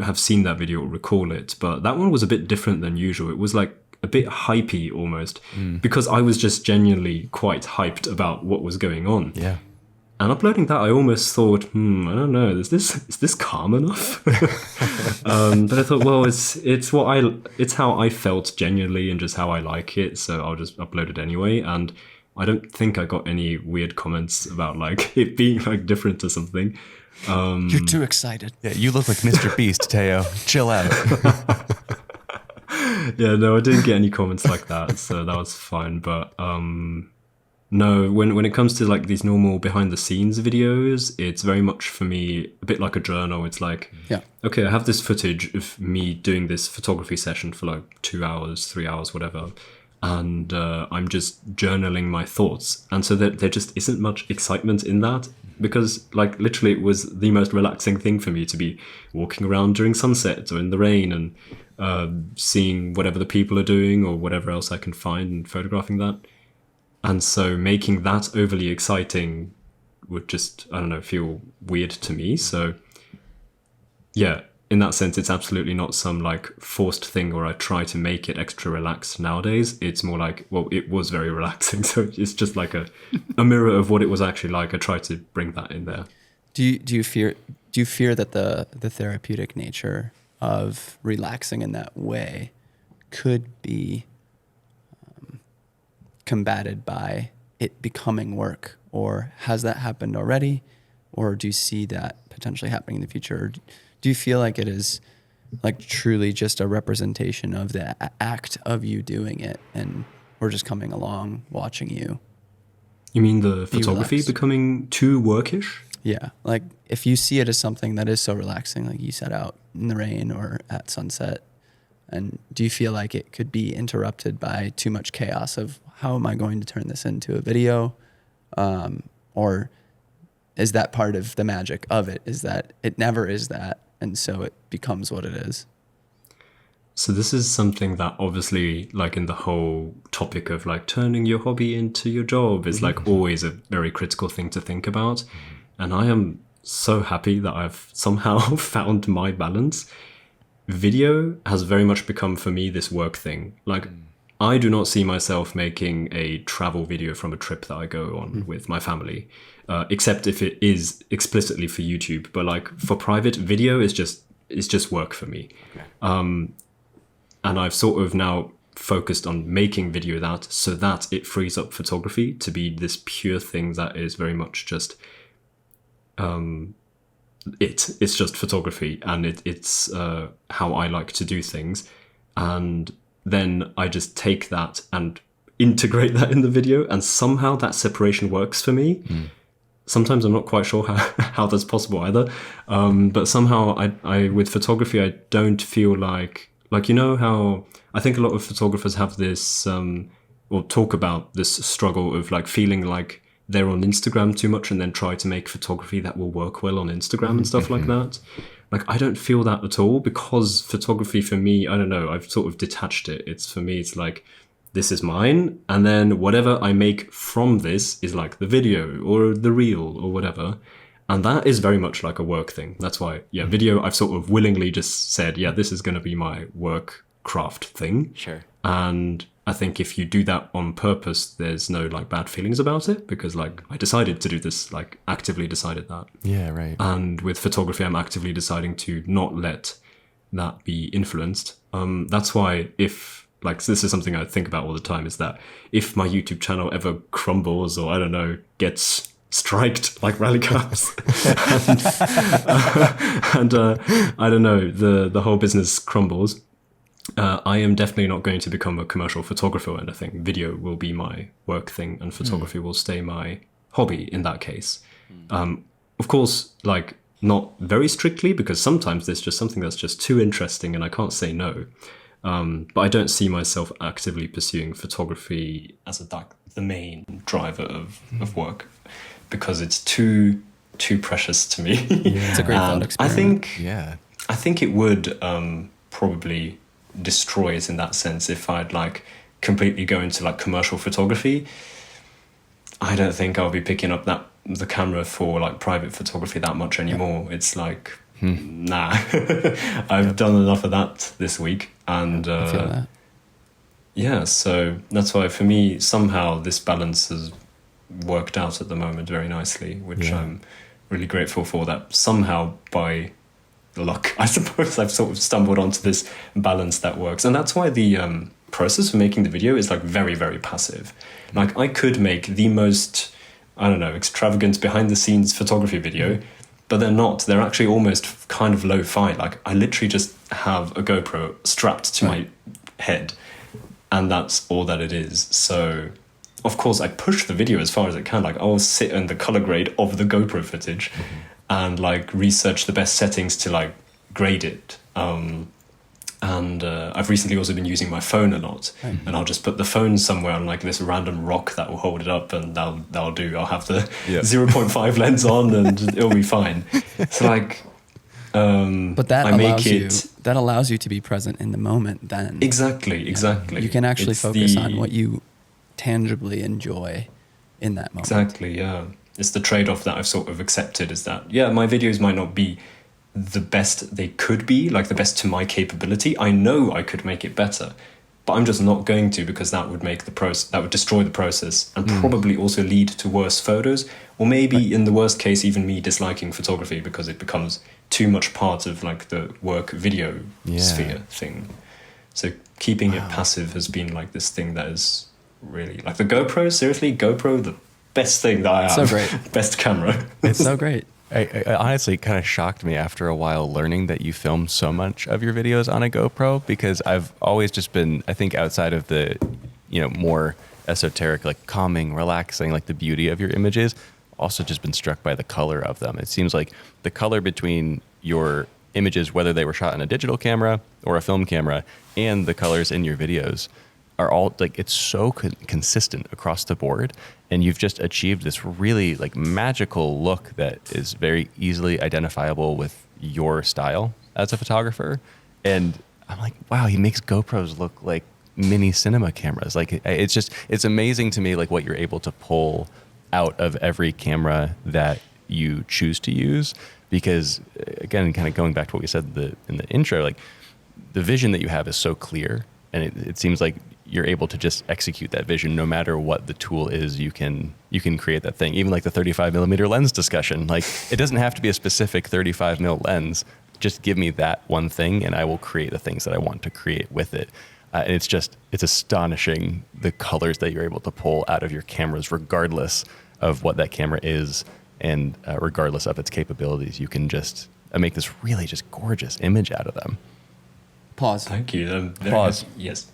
have seen that video or recall it, but that one was a bit different than usual. It was like a bit hypey almost, because I was just genuinely quite hyped about what was going on. Yeah. And uploading that, I almost thought, I don't know, is this calm enough? But I thought, well, it's how I felt genuinely and just how I like it, so I'll just upload it anyway. And I don't think I got any weird comments about like it being like different or something. You're too excited. Yeah, you look like Mr. Beast, Teo. Chill out. Yeah, no, I didn't get any comments like that, so that was fine. But no, when it comes to like these normal behind the scenes videos, it's very much for me a bit like a journal. It's like, yeah, okay, I have this footage of me doing this photography session for like 2 hours, 3 hours, whatever. And I'm just journaling my thoughts. And so there just isn't much excitement in that, because like literally it was the most relaxing thing for me to be walking around during sunset or in the rain and seeing whatever the people are doing or whatever else I can find and photographing that. And so making that overly exciting would just, I don't know, feel weird to me. So yeah, in that sense, it's absolutely not some like forced thing where I try to make it extra relaxed nowadays. It's more like, well, it was very relaxing. So it's just like a mirror of what it was actually like. I try to bring that in there. Do you fear that the therapeutic nature of relaxing in that way could be combated by it becoming work, or has that happened already, or do you see that potentially happening in the future? Or do you feel like it is like truly just a representation of the act of you doing it, and we're just coming along watching you? You mean the photography becoming too workish? Yeah, like if you see it as something that is so relaxing, like you set out in the rain or at sunset, and do you feel like it could be interrupted by too much chaos of how am I going to turn this into a video? Or is that part of the magic of it, is that it never is that, and so it becomes what it is? So this is something that obviously, like in the whole topic of like turning your hobby into your job, is like always a very critical thing to think about. And I am so happy that I've somehow found my balance. Video has very much become for me this work thing. Like I do not see myself making a travel video from a trip that I go on with my family, except if it is explicitly for YouTube. But like for private, video is just work for me. And I've sort of now focused on making video that so that it frees up photography to be this pure thing that is very much just it's just photography, and it's how I like to do things. And then I just take that and integrate that in the video, and somehow that separation works for me. Sometimes I'm not quite sure how that's possible either. But somehow I with photography, I don't feel like, you know how I think a lot of photographers have this, or talk about this struggle of like feeling like they're on Instagram too much and then try to make photography that will work well on Instagram and stuff like that. Like, I don't feel that at all, because photography for me, I don't know, I've sort of detached it. It's for me, it's like, this is mine. And then whatever I make from this is like the video or the reel or whatever. And that is very much like a work thing. That's why, video, I've sort of willingly just said, this is going to be my work craft thing. Sure. And I think if you do that on purpose, there's no like bad feelings about it, because like I decided to do this, like actively decided that. Yeah, right. And with photography, I'm actively deciding to not let that be influenced. That's why if like, this is something I think about all the time, is that if my YouTube channel ever crumbles or I don't know, gets striked like rally caps and I don't know, the whole business crumbles, I am definitely not going to become a commercial photographer or anything. Video will be my work thing, and photography will stay my hobby in that case. Of course, like not very strictly, because sometimes there's just something that's just too interesting and I can't say no. But I don't see myself actively pursuing photography as the main driver of work, because it's too precious to me. It's a great thought experiment. I think it would probably destroy it in that sense if I'd like completely go into like commercial photography. I don't think I'll be picking up the camera for like private photography that much anymore. It's like, nah, I've done enough of that this week. And I feel that. Yeah, so that's why for me, somehow this balance has worked out at the moment very nicely, which I'm really grateful for. That somehow by luck, I suppose, I've sort of stumbled onto this balance that works. And that's why the process for making the video is like very, very passive. Like I could make the most, I don't know, extravagant behind the scenes photography video, but they're not. They're actually almost kind of lo-fi. Like I literally just have a GoPro strapped to my head, and that's all that it is. So of course I push the video as far as it can. Like I'll sit in the color grade of the GoPro footage and like research the best settings to like grade it. And I've recently also been using my phone a lot, and I'll just put the phone somewhere on like this random rock that will hold it up, and that'll do. I'll have the 0.5 lens on, and it'll be fine. So like, but that allows you to be present in the moment. Then exactly. You can actually focus on what you tangibly enjoy in that moment. Exactly. Yeah, it's the trade-off that I've sort of accepted. Is that my videos might not be the best they could be, like the best to my capability. I know I could make it better, but I'm just not going to, because that would make the process, that would destroy the process, and probably also lead to worse photos, or maybe in the worst case, even me disliking photography because it becomes too much part of like the work video sphere thing. So keeping it passive has been like this thing that is really like the GoPro. Seriously, GoPro, the best thing that I have. So great. Best camera. It's so great. I honestly, it kind of shocked me after a while learning that you film so much of your videos on a GoPro, because I've always just been, I think, outside of the, more esoteric, like calming, relaxing, like the beauty of your images, also just been struck by the color of them. It seems like the color between your images, whether they were shot in a digital camera or a film camera, and the colors in your videos are all like, it's so consistent across the board. And you've just achieved this really like magical look that is very easily identifiable with your style as a photographer. And I'm like, wow, he makes GoPros look like mini cinema cameras. Like it's amazing to me, like what you're able to pull out of every camera that you choose to use. Because again, kind of going back to what we said in the intro, like the vision that you have is so clear, and it seems like you're able to just execute that vision no matter what the tool is. You can create that thing. Even like the 35 millimeter lens discussion, like it doesn't have to be a specific 35 mil lens. Just give me that one thing and I will create the things that I want to create with it. And it's astonishing the colors that you're able to pull out of your cameras, regardless of what that camera is and regardless of its capabilities. You can just make this really just gorgeous image out of them. Pause. Thank you. Pause. Yes.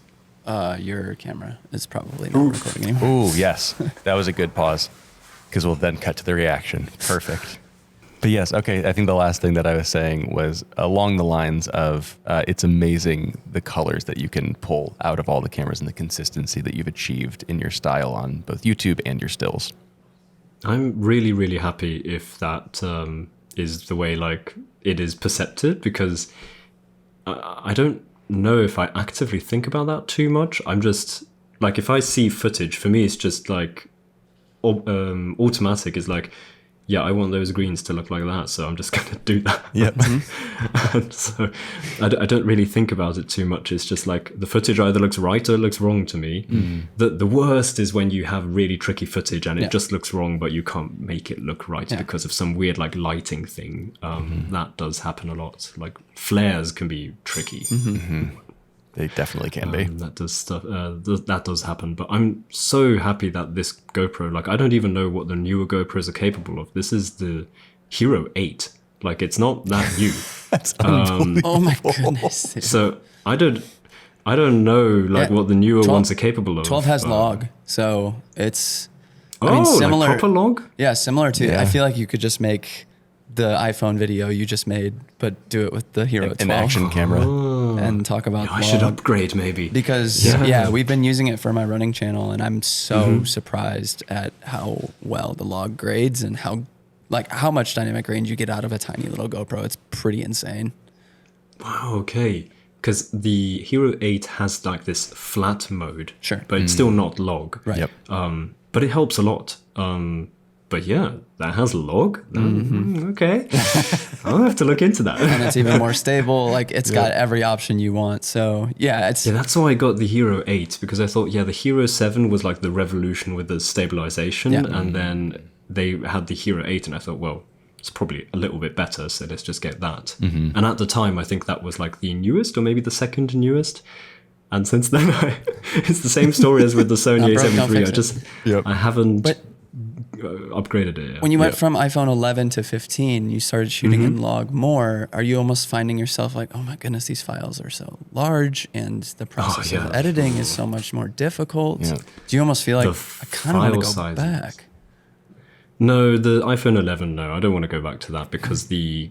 Your camera is probably not recording anymore. Ooh, yes. That was a good pause, because we'll then cut to the reaction. Perfect. But yes, okay, I think the last thing that I was saying was along the lines of it's amazing the colors that you can pull out of all the cameras and the consistency that you've achieved in your style on both YouTube and your stills. I'm really, really happy if that is the way like it is percepted, because I don't know if I actively think about that too much. I'm just like, if I see footage, for me it's just like automatic is like, yeah, I want those greens to look like that, so I'm just gonna do that. Yep. And so I don't really think about it too much. It's just like the footage either looks right or it looks wrong to me. The worst is when you have really tricky footage and it just looks wrong, but you can't make it look right because of some weird like lighting thing. That does happen a lot. Like flares can be tricky. They definitely can be. That does stuff. That does happen. But I'm so happy that this GoPro, like, I don't even know what the newer GoPros are capable of. This is the Hero 8. Like, it's not that new. That's unbelievable. Oh my goodness. So I don't know like what the newer ones are capable of. 12 has log, so it's similar. Like proper log. Yeah, similar to. Yeah. I feel like you could just make the iPhone video you just made, but do it with the Hero 12. An action camera. And talk about I should upgrade maybe. Because, we've been using it for my running channel, and I'm so surprised at how well the log grades and how much dynamic range you get out of a tiny little GoPro. It's pretty insane. Wow, okay. Because the Hero 8 has like this flat mode. Sure. But it's still not log. Right. Yep. But it helps a lot. But yeah, that has log. Okay. I'll have to look into that. And it's even more stable. Like, it's got every option you want. So, that's why I got the Hero 8, because I thought, the Hero 7 was like the revolution with the stabilization. Yeah. And then they had the Hero 8, and I thought, well, it's probably a little bit better, so let's just get that. And at the time, I think that was like the newest, or maybe the second newest. And since then, it's the same story as with the Sony A7 III. I haven't upgraded it. When you went from iPhone 11 to 15, you started shooting in log more. Are you almost finding yourself like, oh my goodness, these files are so large and the process of editing is so much more difficult? Yeah. Do you almost feel like I kind of want to go back? No, the iPhone 11, no, I don't want to go back to that, because the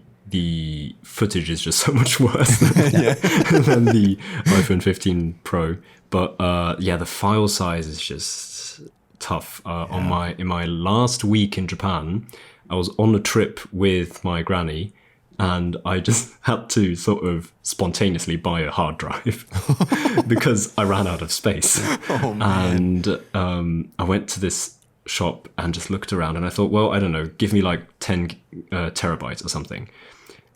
footage is just so much worse than the iPhone 15 Pro. But the file size is just tough. In my last week in Japan, I was on a trip with my granny, and I just had to sort of spontaneously buy a hard drive because I ran out of space. Oh, man. And I went to this shop and just looked around, and I thought, well, I don't know, give me like 10 terabytes or something.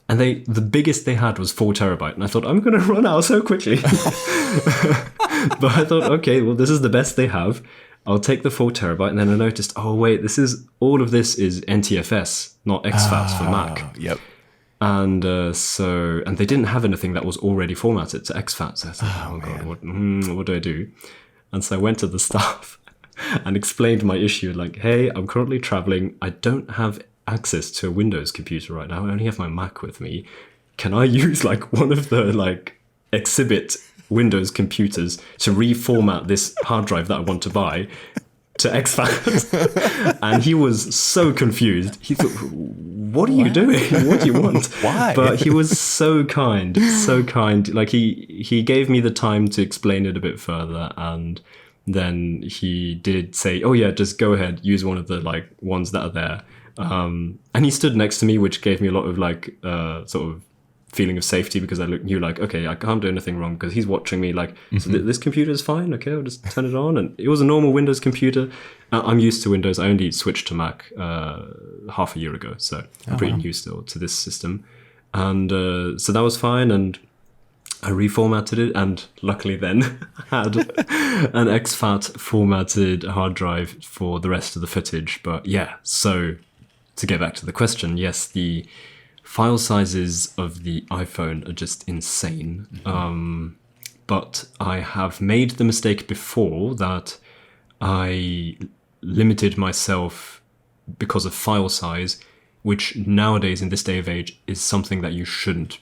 And the biggest they had was 4 terabyte. And I thought, I'm going to run out so quickly. But I thought, okay, well, this is the best they have. I'll take the 4 terabyte. And then I noticed, oh, wait, all of this is NTFS, not exFAT for Mac. Yep. And and they didn't have anything that was already formatted to exFAT. So I thought, oh God, what do I do? And so I went to the staff and explained my issue. Like, hey, I'm currently traveling. I don't have access to a Windows computer right now. I only have my Mac with me. Can I use like one of the like exhibit Windows computers to reformat this hard drive that I want to buy to exFAT? And he was so confused. He thought, what are you doing? What do you want? Why? But he was so kind, so kind. Like he gave me the time to explain it a bit further, and then he did say, oh yeah, just go ahead, use one of the like ones that are there. And he stood next to me, which gave me a lot of like sort of feeling of safety, because I knew like, okay, I can't do anything wrong because he's watching me. Like, so this computer is fine. Okay, I'll just turn it on. And it was a normal Windows computer. I'm used to Windows. I only switched to Mac half a year ago, so I'm pretty new still to this system. And so that was fine. And I reformatted it, and luckily then had an exFAT formatted hard drive for the rest of the footage. But yeah, so to get back to the question, yes, the file sizes of the iPhone are just insane. But I have made the mistake before that I limited myself because of file size, which nowadays in this day of age is something that you shouldn't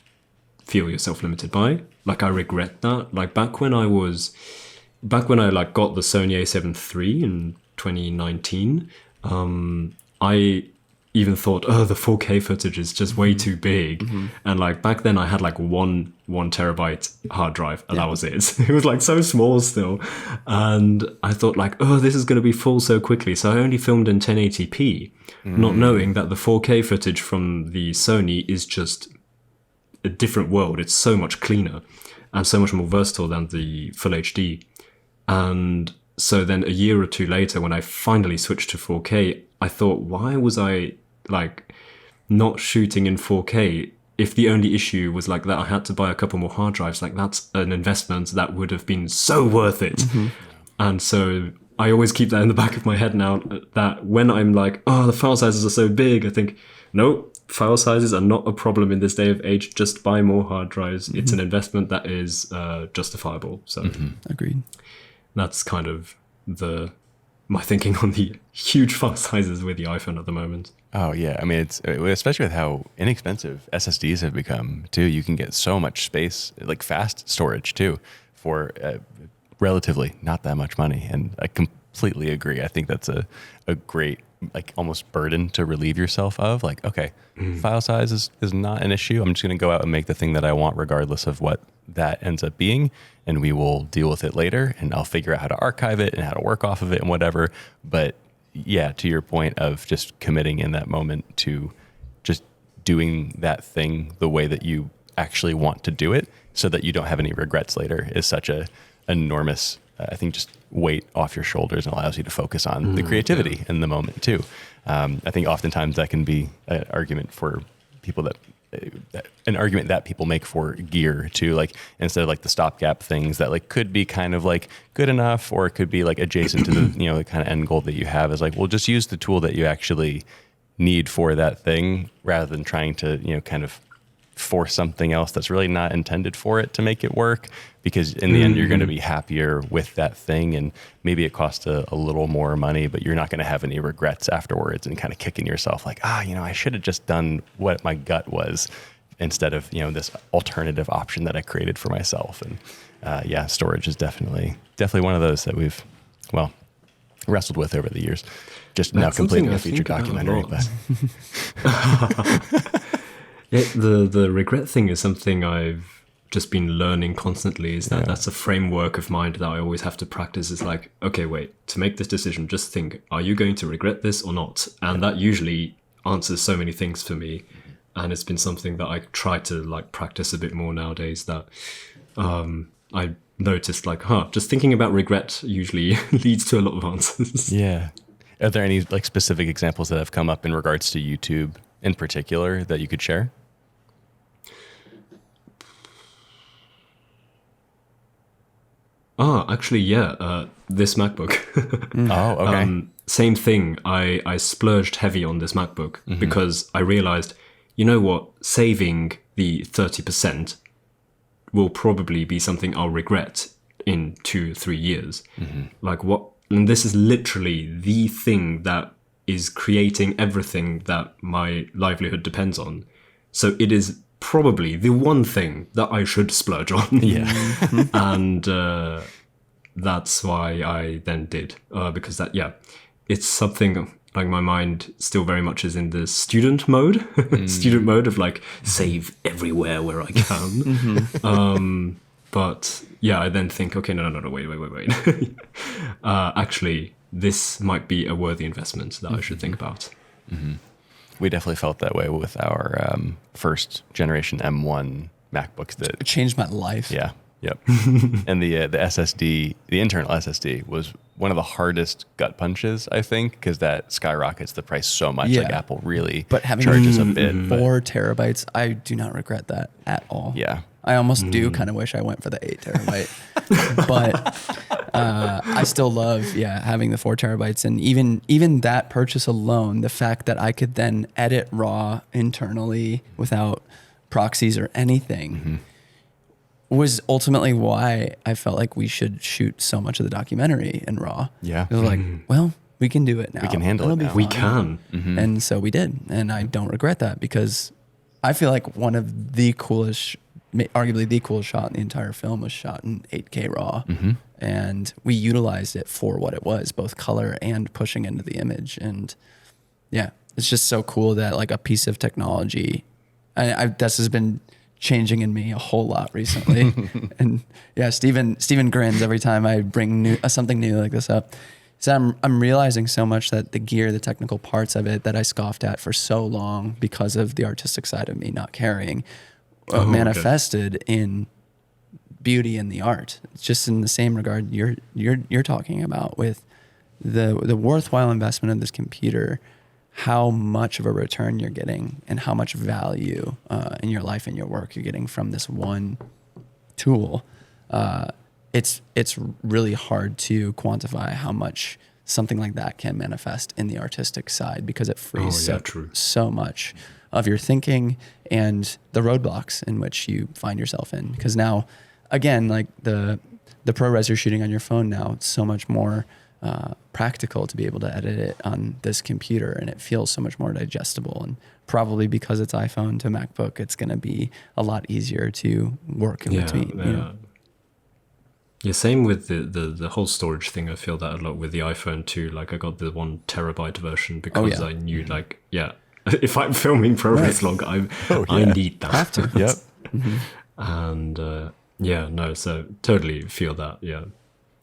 feel yourself limited by. Like, I regret that. Like, back when I like got the Sony A7 III in 2019, I even thought, oh, the 4K footage is just way too big. And like back then I had like one terabyte hard drive, and that was it. It was like so small still. And I thought like, oh, this is going to be full so quickly. So I only filmed in 1080p, not knowing that the 4K footage from the Sony is just a different world. It's so much cleaner and so much more versatile than the full HD. And so then a year or two later, when I finally switched to 4K, I thought, why was I like not shooting in 4K if the only issue was like that I had to buy a couple more hard drives? Like, that's an investment that would have been so worth it. And so I always keep that in the back of my head now, that when I'm like, oh, the file sizes are so big, I think, no, file sizes are not a problem in this day of age. Just buy more hard drives. It's an investment that is justifiable. So Agreed. That's kind of my thinking on the huge file sizes with the iPhone at the moment. Oh yeah, I mean, it's especially with how inexpensive SSDs have become too. You can get so much space, like fast storage too, for relatively not that much money. And I completely agree. I think that's a great, like, almost burden to relieve yourself of. Like, okay, file size is not an issue. I'm just going to go out and make the thing that I want, regardless of what that ends up being, and we will deal with it later, and I'll figure out how to archive it and how to work off of it and whatever. But yeah, to your point of just committing in that moment to just doing that thing the way that you actually want to do it, so that you don't have any regrets later, is such a enormous, I think, just weight off your shoulders, and allows you to focus on the creativity in the moment too. I think oftentimes that can be an argument for people that people make for gear too, like, instead of like the stopgap things that like could be kind of like good enough, or it could be like adjacent to the, the kind of end goal that you have, is like, well, just use the tool that you actually need for that thing, rather than trying to, kind of force something else that's really not intended for it to make it work, because in the end you're going to be happier with that thing, and maybe it costs a little more money, but you're not going to have any regrets afterwards and kind of kicking yourself like, I should have just done what my gut was, instead of this alternative option that I created for myself. And storage is definitely one of those that we've wrestled with over the years. Just now completing a feature documentary, but the regret thing is something I've just been learning constantly, is that that's a framework of mind that I always have to practice. It's like, okay, wait, to make this decision, just think, are you going to regret this or not? And that usually answers so many things for me. And it's been something that I try to like practice a bit more nowadays, that I noticed like, just thinking about regret usually leads to a lot of answers. Yeah. Are there any like specific examples that have come up in regards to YouTube in particular that you could share? Actually, yeah. This MacBook. Oh, okay. Same thing. I splurged heavy on this MacBook because I realized, you know what, saving the 30% will probably be something I'll regret in 2-3 years. Like what? And this is literally the thing that is creating everything that my livelihood depends on. So it is probably the one thing that I should splurge on. Yeah. And that's why I then did, because that, yeah, it's something like my mind still very much is in the student mode, student mode of like save everywhere where I can. But yeah, I then think, okay, no, wait. Actually, this might be a worthy investment that I should think about. We definitely felt that way with our first generation M1 MacBooks. It changed my life. Yeah. Yep. And the SSD, the internal SSD, was one of the hardest gut punches, I think, because that skyrockets the price so much. Yeah. Like Apple really But having charges a bit. 4 terabytes, I do not regret that at all. Yeah. I almost do kind of wish I went for the 8 terabyte, but I still love, having the 4 terabytes. And even that purchase alone, the fact that I could then edit RAW internally without proxies or anything was ultimately why I felt like we should shoot so much of the documentary in RAW. Yeah. It was like, well, we can do it now. We can handle it now. We can. And so we did. And I don't regret that because I feel like one of the coolest, arguably the coolest shot in the entire film was shot in 8K RAW. And we utilized it for what it was, both color and pushing into the image. And yeah, it's just so cool that like a piece of technology, this has been changing in me a whole lot recently. And yeah, Steven grins every time I bring something new like this up. So I'm realizing so much that the gear, the technical parts of it that I scoffed at for so long because of the artistic side of me not caring, manifested in beauty in the art. It's just in the same regard you're talking about with the worthwhile investment of this computer, how much of a return you're getting and how much value in your life and your work you're getting from this one tool. It's really hard to quantify how much something like that can manifest in the artistic side because it frees so much of your thinking and the roadblocks in which you find yourself in. Because now, again, like the ProRes you're shooting on your phone now, it's so much more practical to be able to edit it on this computer, and it feels so much more digestible. And probably because it's iPhone to MacBook, it's going to be a lot easier to work in between. Yeah. You know? Yeah, same with the whole storage thing. I feel that a lot with the iPhone too. Like I got the 1 terabyte version because I knew like, if I'm filming ProRes log, I need that. Have to. Yep. And so totally feel that. Yeah.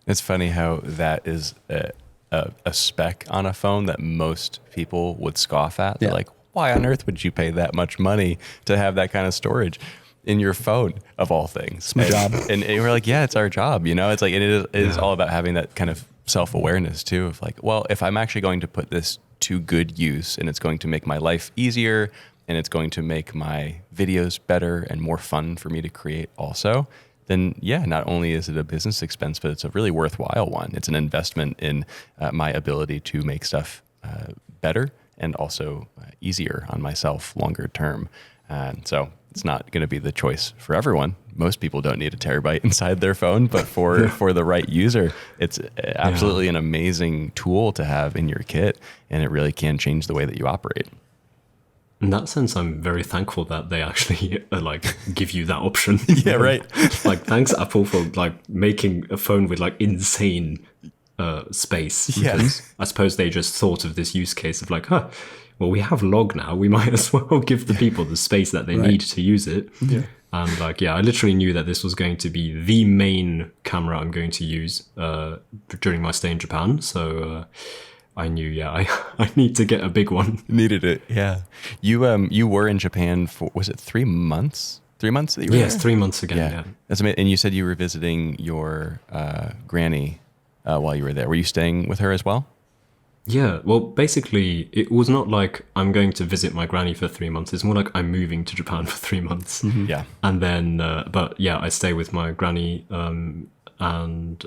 It's funny how that is a spec on a phone that most people would scoff at. They're like, why on earth would you pay that much money to have that kind of storage in your phone, of all things? It's my job. And we're like, yeah, it's our job. You know, it's like, it is all about having that kind of self-awareness too, of like, well, if I'm actually going to put this to good use and it's going to make my life easier and it's going to make my videos better and more fun for me to create also, then not only is it a business expense, but it's a really worthwhile one. It's an investment in my ability to make stuff better and also easier on myself longer term. So it's not going to be the choice for everyone. Most people don't need a terabyte inside their phone, but for the right user, it's absolutely an amazing tool to have in your kit, and it really can change the way that you operate. In that sense, I'm very thankful that they actually like give you that option. Yeah, right. Like, thanks Apple for like making a phone with like insane space. Yes. I suppose they just thought of this use case of like, well, we have log now. We might as well give the people the space that they need to use it. Yeah. And like, I literally knew that this was going to be the main camera I'm going to use during my stay in Japan. So I knew, I need to get a big one. Needed it, yeah. You were in Japan for, was it 3 months? 3 months that you were there? 3 months again, yeah. That's amazing. And you said you were visiting your granny while you were there. Were you staying with her as well? Yeah, well, basically, it was not like I'm going to visit my granny for 3 months. It's more like I'm moving to Japan for 3 months. Mm-hmm. Yeah. And then, I stay with my granny and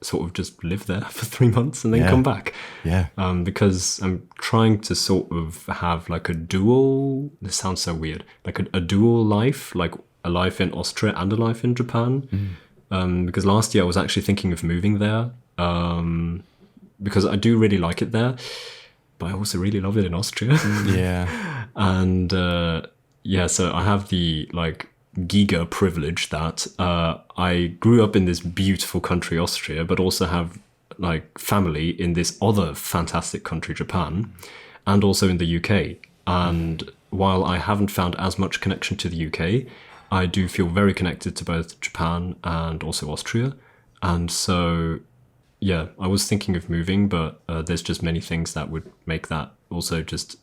sort of just live there for 3 months and then come back. Yeah. Because I'm trying to sort of have like a dual, this sounds so weird, like a dual life, like a life in Austria and a life in Japan. Because last year I was actually thinking of moving there, because I do really like it there, but I also really love it in Austria. Yeah. And so I have the like giga privilege that I grew up in this beautiful country, Austria, but also have like family in this other fantastic country, Japan, and also in the UK. And while I haven't found as much connection to the UK, I do feel very connected to both Japan and also Austria. And so, yeah, I was thinking of moving, but there's just many things that would make that also just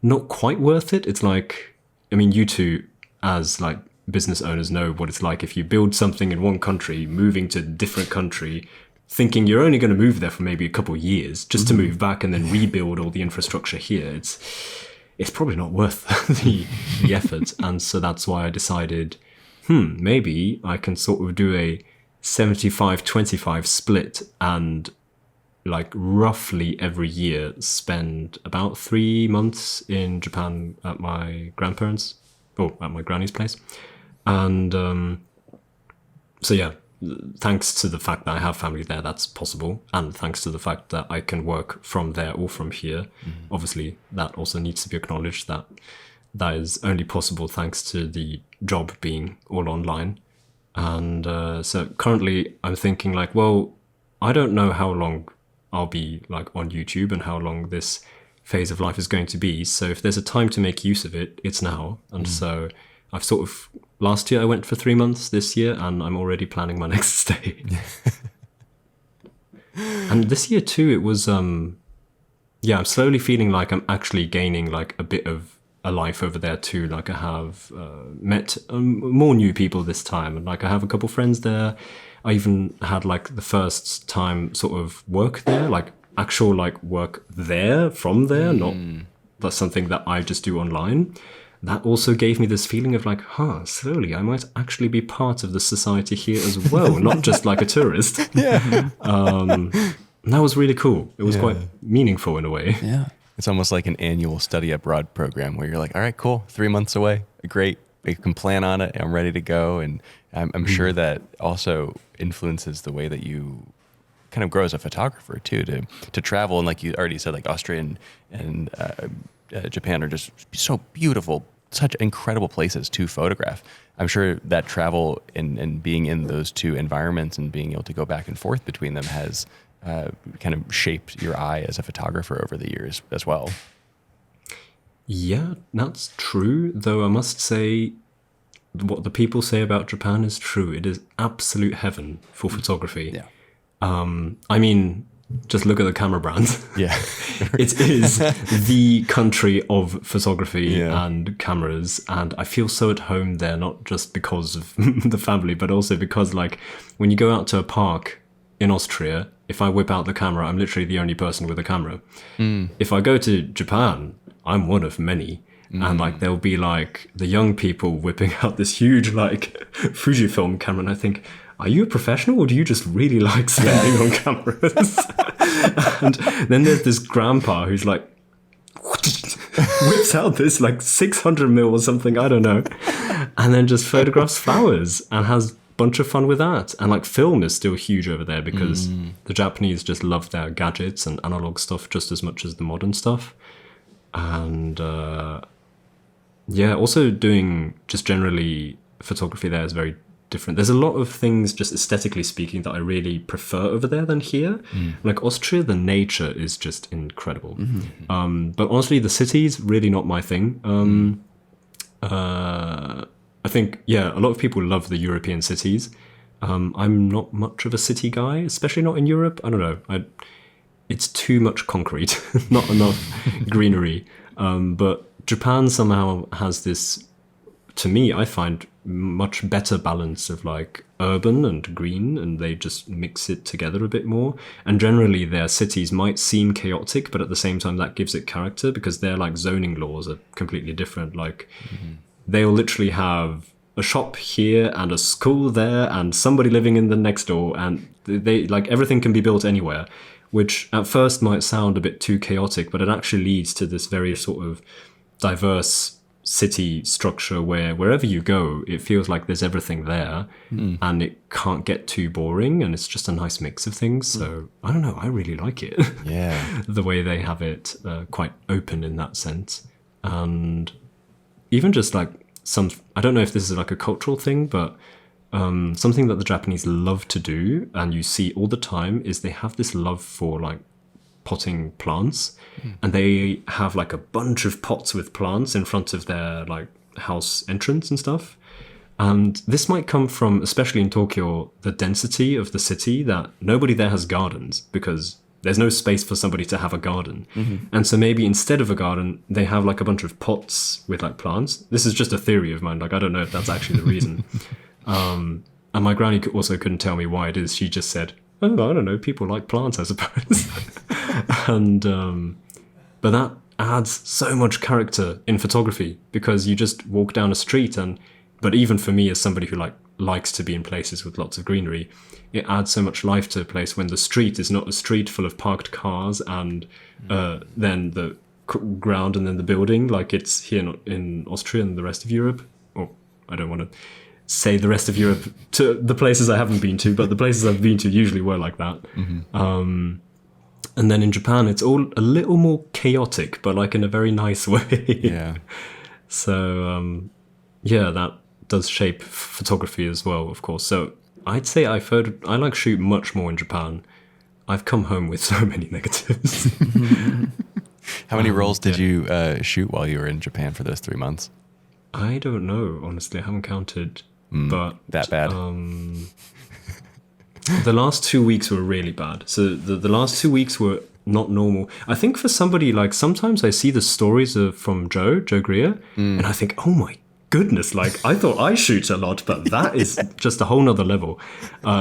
not quite worth it. It's like, I mean, you two as like business owners know what it's like if you build something in one country, moving to a different country, thinking you're only going to move there for maybe a couple of years just to move back and then rebuild all the infrastructure here. It's probably not worth the effort. And so that's why I decided, maybe I can sort of do a 75-25 split and like roughly every year spend about 3 months in Japan at my grandparents' or at my granny's place. And so yeah, thanks to the fact that I have family there, that's possible. And thanks to the fact that I can work from there or from here. Obviously, that also needs to be acknowledged that that is only possible thanks to the job being all online. And so currently I'm thinking like, well, I don't know how long I'll be like on YouTube and how long this phase of life is going to be. So if there's a time to make use of it, it's now. And so I've sort of, last year I went for 3 months, this year, and I'm already planning my next stay. And this year too, it was, I'm slowly feeling like I'm actually gaining like a bit of a life over there too. Like I have met more new people this time, and like I have a couple friends there. I even had like the first time sort of work there, like actual like work there from there, not that's something that I just do online. That also gave me this feeling of like, slowly I might actually be part of the society here as well, not just like a tourist. That was really cool. It was quite meaningful in a way. Yeah. It's almost like an annual study abroad program where you're like, all right, cool, 3 months away, great. We can plan on it. I'm ready to go. And I'm sure that also influences the way that you kind of grow as a photographer too, to travel. And like you already said, like Austria and Japan are just so beautiful, such incredible places to photograph. I'm sure that travel and being in those two environments and being able to go back and forth between them has kind of shaped your eye as a photographer over the years as well. Yeah, that's true. Though I must say, what the people say about Japan is true. It is absolute heaven for photography. Yeah. I mean, just look at the camera brands. Yeah. It is the country of photography and cameras. And I feel so at home there, not just because of the family, but also because like when you go out to a park in Austria, if I whip out the camera, I'm literally the only person with a camera. If I go to Japan, I'm one of many. And like there'll be like the young people whipping out this huge like Fujifilm camera, and I think, are you a professional or do you just really like spending on cameras? And then there's this grandpa who's like whips out this like 600mm or something, I don't know, and then just photographs flowers and has a bunch of fun with that. And like film is still huge over there because the Japanese just love their gadgets and analog stuff just as much as the modern stuff. And also doing just generally photography there is very different. There's a lot of things just aesthetically speaking that I really prefer over there than here. Like Austria, the nature is just incredible. But honestly, the city's really not my thing. I think, a lot of people love the European cities. I'm not much of a city guy, especially not in Europe. I don't know. It's too much concrete, not enough greenery. But Japan somehow has this, to me, I find much better balance of like urban and green, and they just mix it together a bit more. And generally their cities might seem chaotic, but at the same time that gives it character because their like zoning laws are completely different. Like they'll literally have a shop here and a school there and somebody living in the next door, and they like everything can be built anywhere, which at first might sound a bit too chaotic, but it actually leads to this very sort of diverse city structure where wherever you go, it feels like there's everything there, and it can't get too boring, and it's just a nice mix of things. So I don't know, I really like it. Yeah. The way they have it quite open in that sense. And even just like I don't know if this is like a cultural thing, but something that the Japanese love to do, and you see all the time, is they have this love for like potting plants, and they have like a bunch of pots with plants in front of their like house entrance and stuff. And this might come from, especially in Tokyo, the density of the city, that nobody there has gardens because there's no space for somebody to have a garden. And so maybe instead of a garden, they have like a bunch of pots with like plants. This is just a theory of mine. Like, I don't know if that's actually the reason. And my granny also couldn't tell me why it is. She just said, oh, I don't know, people like plants, I suppose. And but that adds so much character in photography, because you just walk down a street, but even for me as somebody who likes to be in places with lots of greenery, it adds so much life to a place when the street is not a street full of parked cars and then the ground and then the building, like it's here in Austria and the rest of Europe. Or I don't want to say the rest of Europe to the places I haven't been to, but the places I've been to usually were like that. And then in Japan, it's all a little more chaotic, but like in a very nice way. Yeah. So, yeah, that does shape photography as well, of course. So I'd say I like shoot much more in Japan. I've come home with so many negatives. How many rolls did you shoot while you were in Japan for those 3 months? I don't know, honestly. I haven't counted. But that bad. The last 2 weeks were really bad. So the last 2 weeks were not normal. I think for somebody, like, sometimes I see the stories from Joe Greer, and I think, oh my goodness, like, I thought I shoot a lot, but that is just a whole nother level.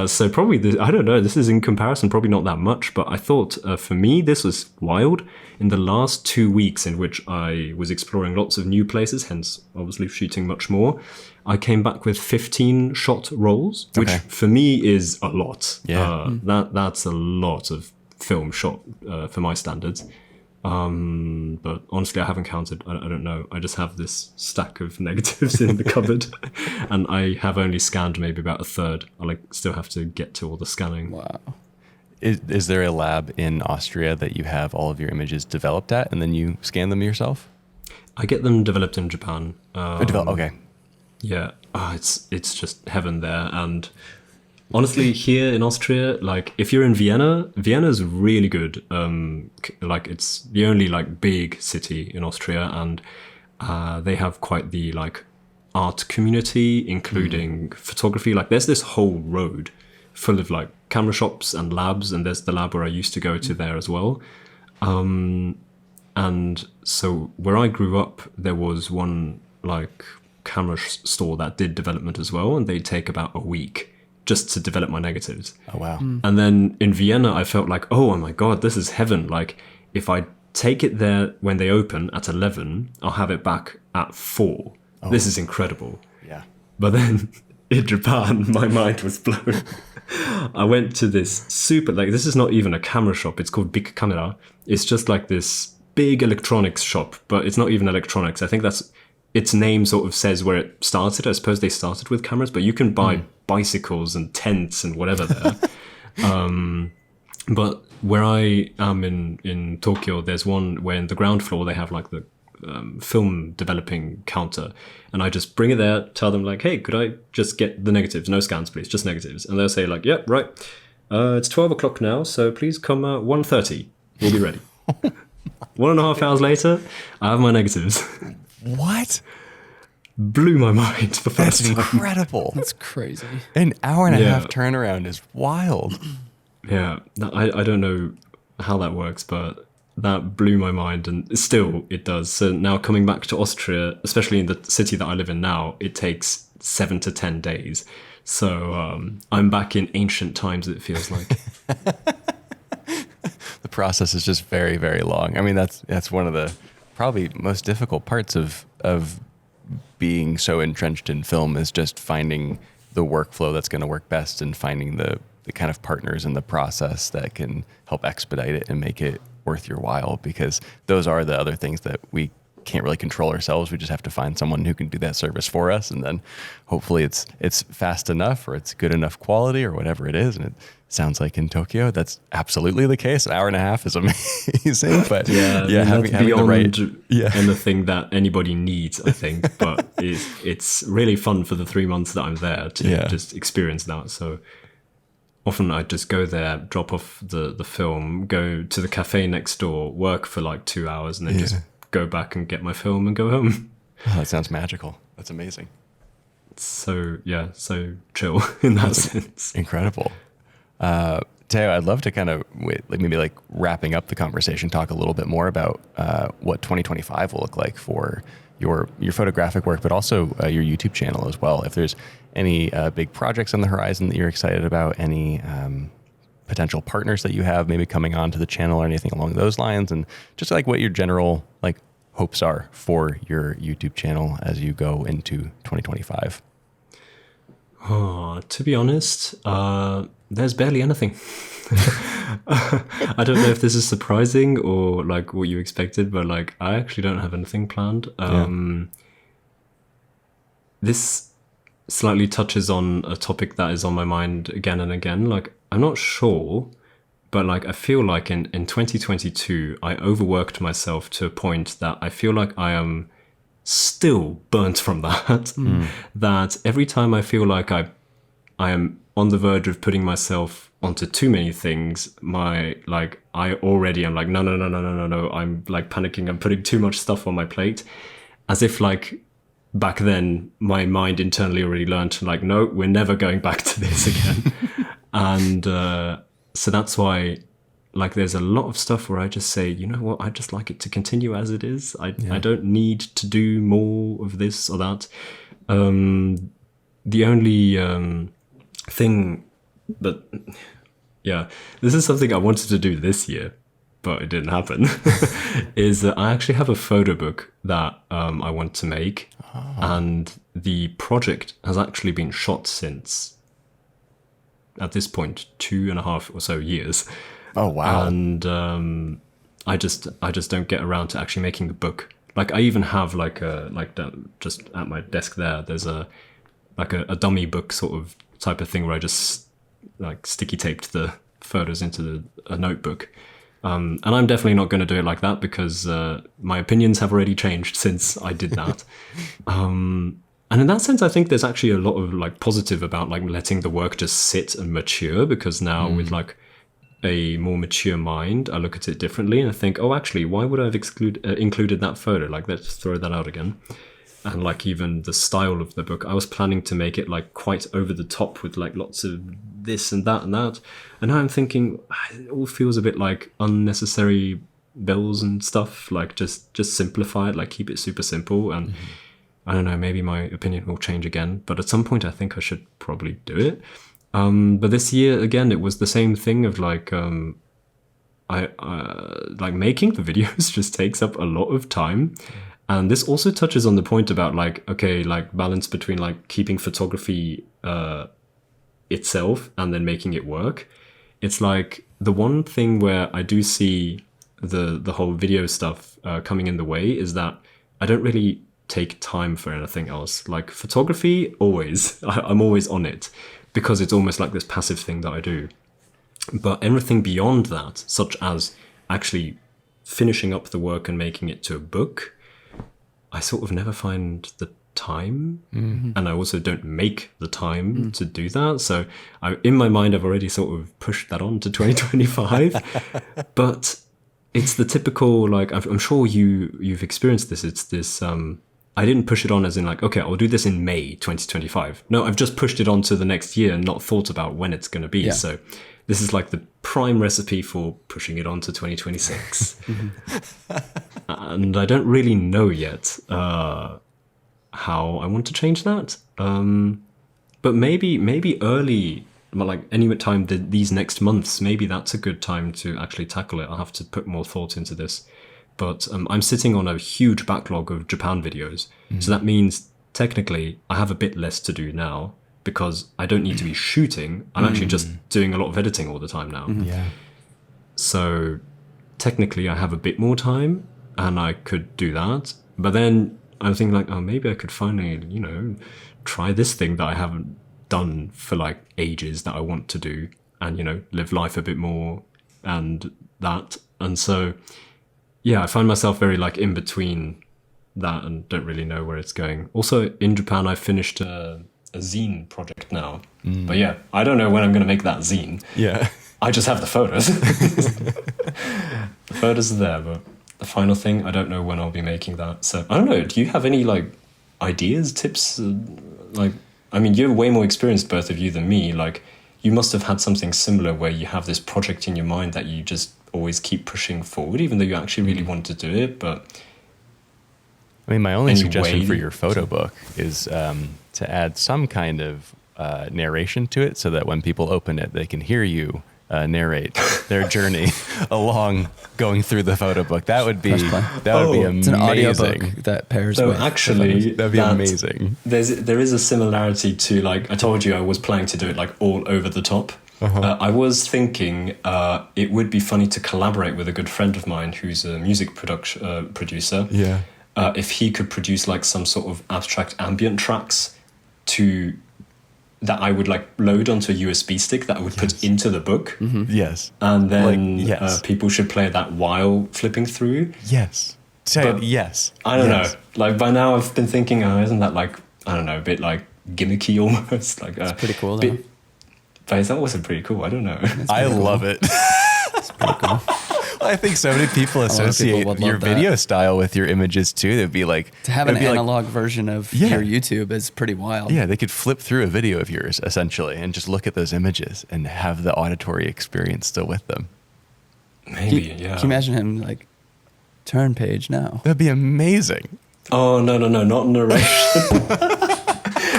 So probably, I don't know, this is in comparison probably not that much, but I thought for me, this was wild. In the last 2 weeks in which I was exploring lots of new places, hence obviously shooting much more, I came back with 15 shot rolls, which for me is a lot. Yeah. That's a lot of film shot for my standards. But honestly, I haven't counted. I don't know. I just have this stack of negatives in the cupboard, and I have only scanned maybe about a third. I still have to get to all the scanning. Wow. Is there a lab in Austria that you have all of your images developed at, and then you scan them yourself? I get them developed in Japan. Okay. Yeah, it's just heaven there. And honestly, here in Austria, like if you're in Vienna's really good. Like it's the only like big city in Austria, and they have quite the like art community, including photography. Like there's this whole road full of like camera shops and labs, and there's the lab where I used to go to there as well. And so where I grew up, there was one like camera store that did development as well, and they'd take about a week just to develop my negatives. Oh, wow. And then in Vienna, I felt like, oh my God, this is heaven. Like if I take it there when they open at 11, I'll have it back at 4. Oh. This is incredible. Yeah. But then in Japan, my mind was blown. I went to this this is not even a camera shop. It's called Big Camera. It's just like this big electronics shop, but it's not even electronics. I think its name sort of says where it started. I suppose they started with cameras, but you can buy bicycles and tents and whatever there. But where I am in Tokyo, there's one where in the ground floor they have like the film developing counter, and I just bring it there, tell them like, hey, could I just get the negatives? No scans, please, just negatives. And they'll say like, yep, right. It's 12 o'clock now, so please come at 1:30. We'll be ready. 1.5 hours later, I have my negatives. What? Blew my mind for first That's time. incredible. That's crazy. An hour and a half turnaround is wild. Yeah, I don't know how that works, but that blew my mind, and still it does. So now coming back to Austria, especially in the city that I live in now, it takes 7 to 10 days. So I'm back in ancient times, it feels like. The process is just very, very long. I mean, that's one of the probably most difficult parts of being so entrenched in film is just finding the workflow that's going to work best and finding the kind of partners in the process that can help expedite it and make it worth your while, because those are the other things that we can't really control ourselves. We just have to find someone who can do that service for us, and then hopefully it's fast enough or it's good enough quality or whatever it is. And it sounds like in Tokyo that's absolutely the case. An hour and a half is amazing, but having the right anything that anybody needs, I think. But it's really fun for the 3 months that I'm there to just experience that. So often I just go there, drop off the film, go to the cafe next door, work for like 2 hours, and then just go back and get my film and go home. Oh, that sounds magical. That's amazing. So chill in that sense. Incredible. Teo, I'd love to kind of maybe like wrapping up the conversation, talk a little bit more about what 2025 will look like for your photographic work, but also your YouTube channel as well. If there's any big projects on the horizon that you're excited about, any potential partners that you have maybe coming onto the channel or anything along those lines, and just like what your general like hopes are for your YouTube channel as you go into 2025. Oh, to be honest, there's barely anything. I don't know if this is surprising or like what you expected, but like I actually don't have anything planned. This slightly touches on a topic that is on my mind again and again. Like, I'm not sure, but like I feel like in 2022, I overworked myself to a point that I feel like I am still burnt from that. That every time I feel like I am on the verge of putting myself onto too many things, I already am like, no, I'm like panicking, I'm putting too much stuff on my plate, as if like back then my mind internally already learned like, no, we're never going back to this again. And so that's why like there's a lot of stuff where I just say, you know what, I just like it to continue as it is. I don't need to do more of this or that. The only thing that, this is something I wanted to do this year, but it didn't happen, is that I actually have a photo book that I want to make. And the project has actually been shot since, at this point, 2.5 or so years. Oh, wow. And I just don't get around to actually making the book. Like I even have just at my desk there's a dummy book sort of type of thing where I just like sticky taped the photos into a notebook. And I'm definitely not going to do it like that because my opinions have already changed since I did that. And in that sense, I think there's actually a lot of like positive about like letting the work just sit and mature, because now with like a more mature mind, I look at it differently and I think, oh, actually, why would I have included that photo? Like, let's throw that out again. And like even the style of the book, I was planning to make it like quite over the top with like lots of this and that and that. And now I'm thinking it all feels a bit like unnecessary bells and stuff. Like just simplify it, like keep it super simple. And I don't know, maybe my opinion will change again. But at some point, I think I should probably do it. But this year, again, it was the same thing of like, I like making the videos just takes up a lot of time. And this also touches on the point about like, okay, like balance between like keeping photography itself and then making it work. It's like the one thing where I do see the whole video stuff coming in the way is that I don't really take time for anything else. Like photography, always, I'm always on it because it's almost like this passive thing that I do. But everything beyond that, such as actually finishing up the work and making it to a book, I sort of never find the time, and I also don't make the time to do that. So in my mind, I've already sort of pushed that on to 2025. But it's the typical, like, I'm sure you've experienced this. It's this, I didn't push it on as in like, okay, I'll do this in May 2025. No, I've just pushed it on to the next year and not thought about when it's going to be. Yeah. So this is like the prime recipe for pushing it on to 2026. And I don't really know yet how I want to change that. But maybe early, like any time these next months, maybe that's a good time to actually tackle it. I'll have to put more thought into this. But I'm sitting on a huge backlog of Japan videos. So that means technically I have a bit less to do now because I don't need to be shooting. I'm actually just doing a lot of editing all the time now. Yeah. So technically I have a bit more time and I could do that. But then I'm thinking like, oh, maybe I could finally, try this thing that I haven't done for like ages that I want to do and, live life a bit more and that. And so, yeah, I find myself very like in between that and don't really know where it's going. Also in Japan, I finished a zine project now. But yeah, I don't know when I'm going to make that zine. Yeah. I just have the photos. The photos are there, but the final thing, I don't know when I'll be making that. So I don't know. Do you have any like ideas, tips? You're way more experienced, both of you, than me. Like, you must have had something similar where you have this project in your mind that you just always keep pushing forward, even though you actually really want to do it. But I mean, my only Any suggestion way for your photo book is to add some kind of narration to it so that when people open it, they can hear you narrate their journey along going through the photo book. That would be amazing. It's an audiobook that pairs so with. actually, That'd be amazing. There is a similarity to, like, I told you I was planning to do it like all over the top. I was thinking it would be funny to collaborate with a good friend of mine who's a music producer. Yeah. If he could produce like some sort of abstract ambient tracks that I would like load onto a USB stick that I would put into the book. Yes. And then yes. people should play that while flipping through. Yes. But yes. I don't Yes. know. Like, by now I've been thinking, isn't that like, I don't know, a bit like gimmicky almost. Like, It's pretty cool, though. But it's also pretty cool. I don't know. I love it. It's pretty cool. I think so many people associate would your love video that. style with your images too. They'd be like, To have an it'd be like- analog version of Yeah. your YouTube is pretty wild. yeah, they could flip through a video of yours essentially and just look at those images and have the auditory experience still with them. Maybe, yeah. Can you imagine him like, turn page now? That'd be amazing. Oh, no, not narration.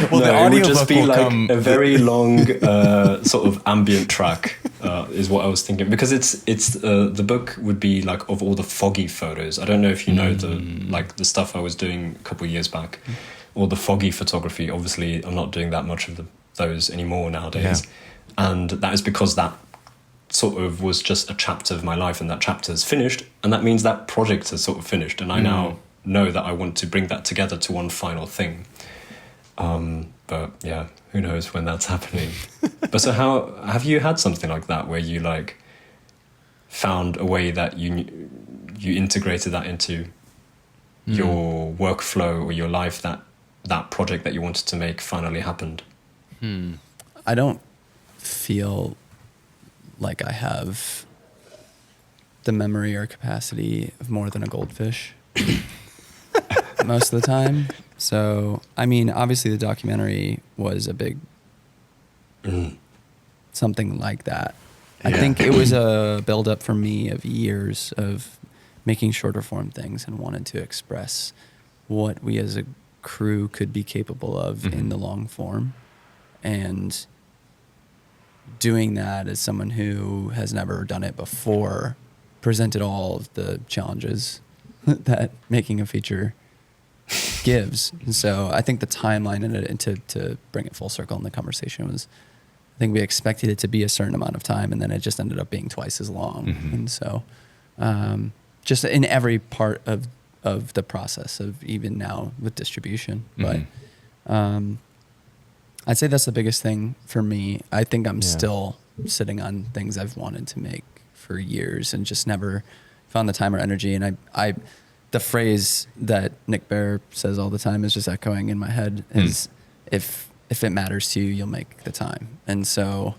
Well, the it would audiobook just be will like come a very long sort of ambient track is what I was thinking, because it's the book would be like of all the foggy photos. I don't know if you know the stuff I was doing a couple of years back, or the foggy photography. Obviously, I'm not doing that much of those anymore nowadays, and that is because that sort of was just a chapter of my life, and that chapter is finished, and that means that project is sort of finished, and I now know that I want to bring that together to one final thing. But yeah, who knows when that's happening. But so how have you had something like that where you like found a way that you integrated that into your workflow or your life, that project that you wanted to make finally happened? I don't feel like I have the memory or capacity of more than a goldfish most of the time. So, I mean, obviously the documentary was a big something like that. I think it was a build-up for me of years of making shorter form things and wanted to express what we as a crew could be capable of in the long form. And doing that as someone who has never done it before presented all of the challenges that making a feature gives. And so I think the timeline in it, and to bring it full circle in the conversation, was I think we expected it to be a certain amount of time, and then it just ended up being twice as long. And so just in every part of the process of even now with distribution. But I'd say that's the biggest thing for me. I think I'm still sitting on things I've wanted to make for years and just never found the time or energy. And I the phrase that Nick Bear says all the time is just echoing in my head is if it matters to you, you'll make the time. And so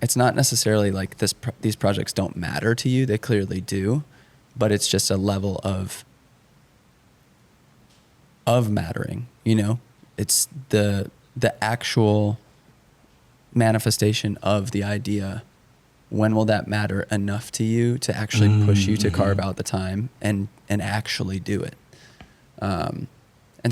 it's not necessarily like these projects don't matter to you. They clearly do, but it's just a level of mattering, it's the actual manifestation of the idea. When will that matter enough to you to actually push you to carve out the time and actually do it? And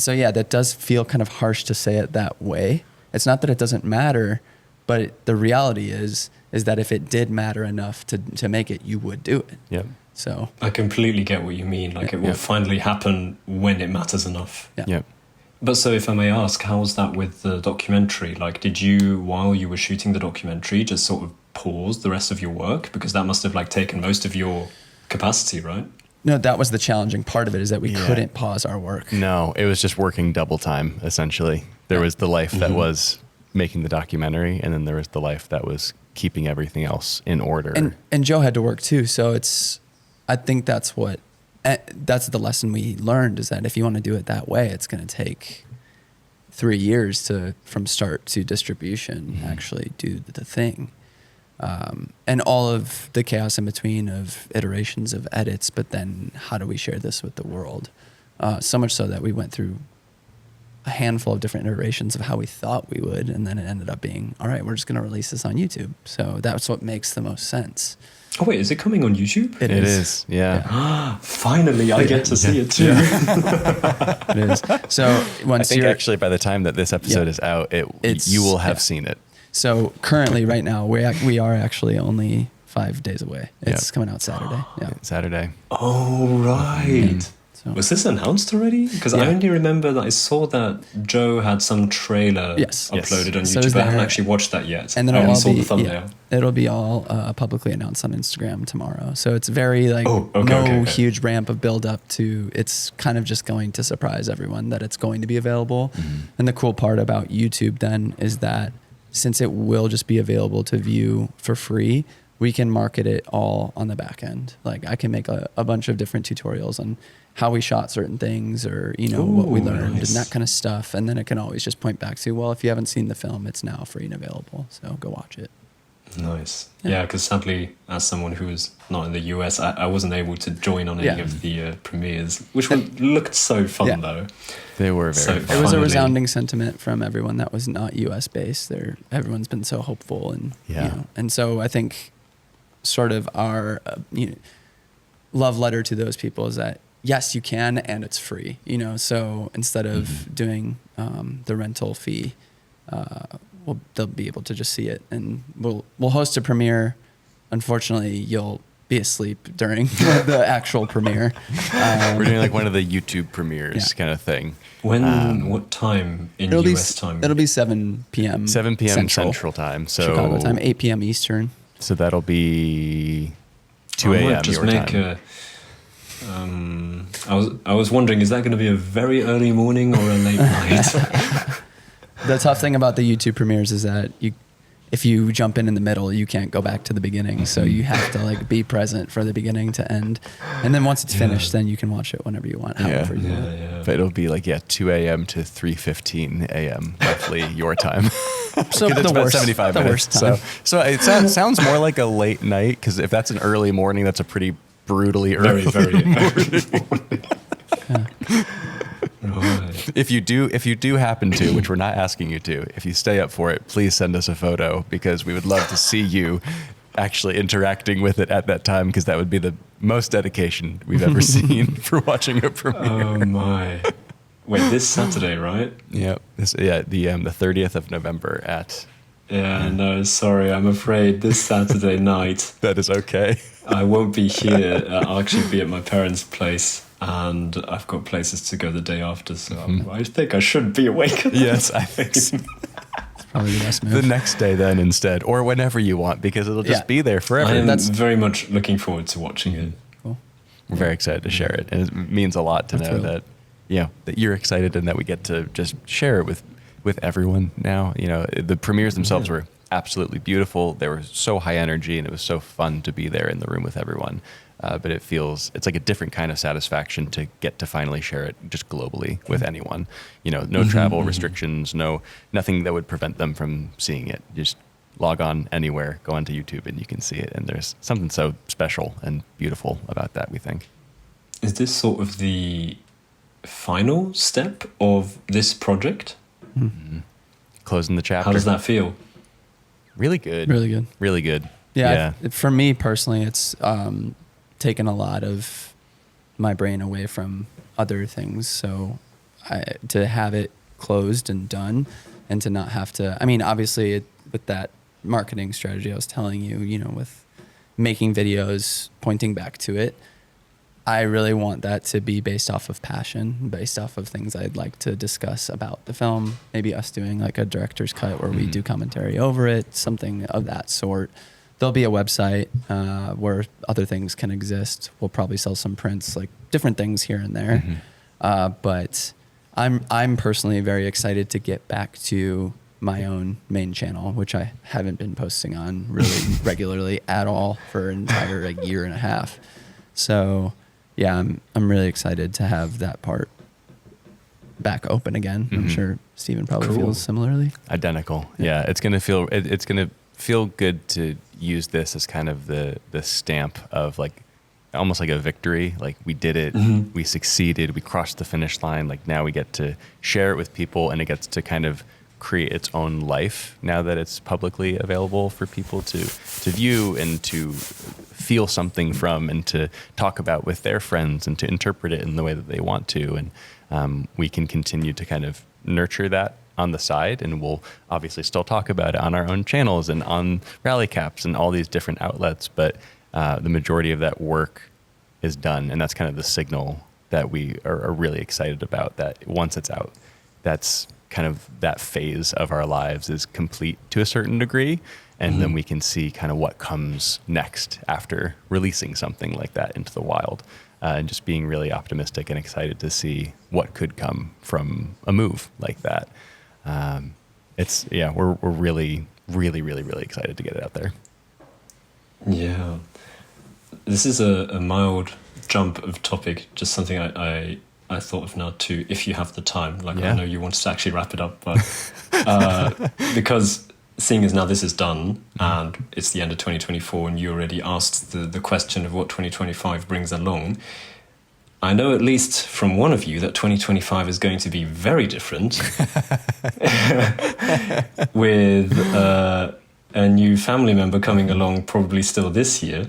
so, yeah, that does feel kind of harsh to say it that way. It's not that it doesn't matter, but the reality is that if it did matter enough to make it, you would do it. Yep. So I completely get what you mean. Like, it will finally happen when it matters enough. Yeah. Yep. But so if I may ask, how was that with the documentary? Like, did you, while you were shooting the documentary, just sort of pause the rest of your work? Because that must have like taken most of your capacity, right? No, that was the challenging part of it, is that we couldn't pause our work. No, it was just working double time, essentially. There was the life that was making the documentary, and then there was the life that was keeping everything else in order. And Joe had to work too. So I think that's the lesson we learned, is that if you want to do it that way, it's going to take 3 years from start to distribution, actually do the thing. And all of the chaos in between of iterations of edits, but then how do we share this with the world? So much so that we went through a handful of different iterations of how we thought we would, and then it ended up being, all right, we're just going to release this on YouTube. So that's what makes the most sense. Oh wait, is it coming on YouTube? It is. Yeah. Finally, I get to see it too. It is. So once I think actually by the time that this episode is out, you will have seen it. So currently, right now, we are actually only 5 days away. It's coming out Saturday. Yeah. Saturday. Oh, right. So, Was this announced already? Because I only remember that I saw that Joe had some trailer uploaded on So YouTube, is but I haven't there- actually watched that yet. and then I it'll only all saw be the thumbnail. it'll be all publicly announced on Instagram tomorrow. So it's very like okay. huge ramp of build up to. It's kind of just going to surprise everyone that it's going to be available. And the cool part about YouTube then is that since it will just be available to view for free, we can market it all on the back end. Like I can make a bunch of different tutorials on how we shot certain things, or what we learned and that kind of stuff. And then it can always just point back to, well, if you haven't seen the film, it's now free and available. So go watch it. Nice. Yeah, because sadly, as someone who is not in the US, I wasn't able to join on any of the premieres, which looked so fun though. They were very fun. It was a resounding sentiment from everyone that was not US based. Everyone's been so hopeful, and and so I think sort of our love letter to those people is that yes, you can, and it's free. So instead of doing the rental fee, they'll be able to just see it, and we'll host a premiere. Unfortunately, you'll be asleep during the actual premiere. We're doing like one of the YouTube premieres kind of thing. When? What time in US time? It'll be 7 p.m. 7 p.m. Central time. So Chicago time, 8 p.m. Eastern. So that'll be 2 a.m. Just your make time. I was wondering, is that going to be a very early morning or a late night? The tough thing about the YouTube premieres is that if you jump in the middle, you can't go back to the beginning. So you have to like be present for the beginning to end, and then once it's finished, then you can watch it whenever you want, however you want. Yeah. But it'll be like 2 a.m. to 3:15 a.m. roughly your time. So it's the about worst, 75 the minutes. worst time. So it sounds more like a late night, because if that's an early morning, that's a pretty brutally early. Very morning. Right. If you do happen to, which we're not asking you to, if you stay up for it, please send us a photo, because we would love to see you actually interacting with it at that time, because that would be the most dedication we've ever seen for watching a premiere. Oh my! Wait, this Saturday, right? Yep. The 30th of November at. Yeah, no, sorry, I'm afraid this Saturday night. That is okay. I won't be here. I'll actually be at my parents' place, and I've got places to go the day after, so I think I should be awake. Yes, I think so. Probably the best move. The next day then instead, or whenever you want, because it'll just be there forever. I am very much looking forward to watching it. Cool. We're very excited to share it, and it means a lot to know that that you're excited, and that we get to just share it with everyone now. The premieres themselves were absolutely beautiful. They were so high energy, and it was so fun to be there in the room with everyone. But it's like a different kind of satisfaction to get to finally share it just globally with anyone. No travel restrictions, nothing that would prevent them from seeing it. Just log on anywhere, go onto YouTube, and you can see it. And there's something so special and beautiful about that, we think. Is this sort of the final step of this project? Mm-hmm. Closing the chapter. How does that feel? Really good. Really good. Really good. Yeah. For me personally, it's taken a lot of my brain away from other things. So to have it closed and done, and to not have to, obviously with that marketing strategy I was telling you, with making videos, pointing back to it, I really want that to be based off of passion, based off of things I'd like to discuss about the film. Maybe us doing like a director's cut where we do commentary over it, something of that sort. There'll be a website where other things can exist. We'll probably sell some prints, like different things here and there. But I'm personally very excited to get back to my own main channel, which I haven't been posting on really regularly at all for an entire year and a half. So yeah, I'm really excited to have that part back open again. I'm sure Steven probably feels similarly. Identical. Yeah, it's gonna feel good to use this as kind of the stamp of like almost like a victory. Like we did it, we succeeded, we crossed the finish line. Like now we get to share it with people, and it gets to kind of create its own life now that it's publicly available for people to view and to feel something from, and to talk about with their friends, and to interpret it in the way that they want to. And we can continue to kind of nurture that on the side, and we'll obviously still talk about it on our own channels and on rally caps and all these different outlets. But the majority of that work is done, and that's kind of the signal that we are really excited about, that once it's out, that's kind of that phase of our lives is complete to a certain degree. And then we can see kind of what comes next after releasing something like that into the wild, and just being really optimistic and excited to see what could come from a move like that. We're really, really, really, really excited to get it out there. Yeah. This is a mild jump of topic, just something I thought of now too, if you have the time. Like, I know you wanted to actually wrap it up, but because seeing as now this is done and it's the end of 2024, and you already asked the question of what 2025 brings along, I know at least from one of you that 2025 is going to be very different with a new family member coming along probably still this year.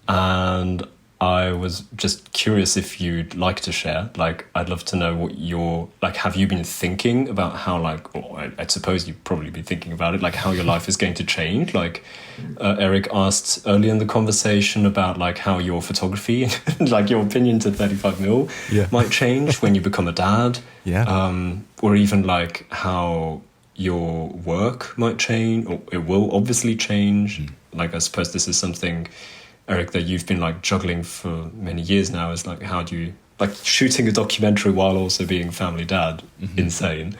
And I was just curious if you'd like to share. Like, I'd love to know what have you been thinking about how, like, or I suppose you've probably been thinking about it, like how your life is going to change. Like, Eric asked earlier in the conversation about like how your photography, like your opinion to 35mm might change when you become a dad. Or even like how your work might change, or it will obviously change. Like, I suppose this is something, Eric, that you've been like juggling for many years now, is like, how do you, like, shooting a documentary while also being family dad, insane.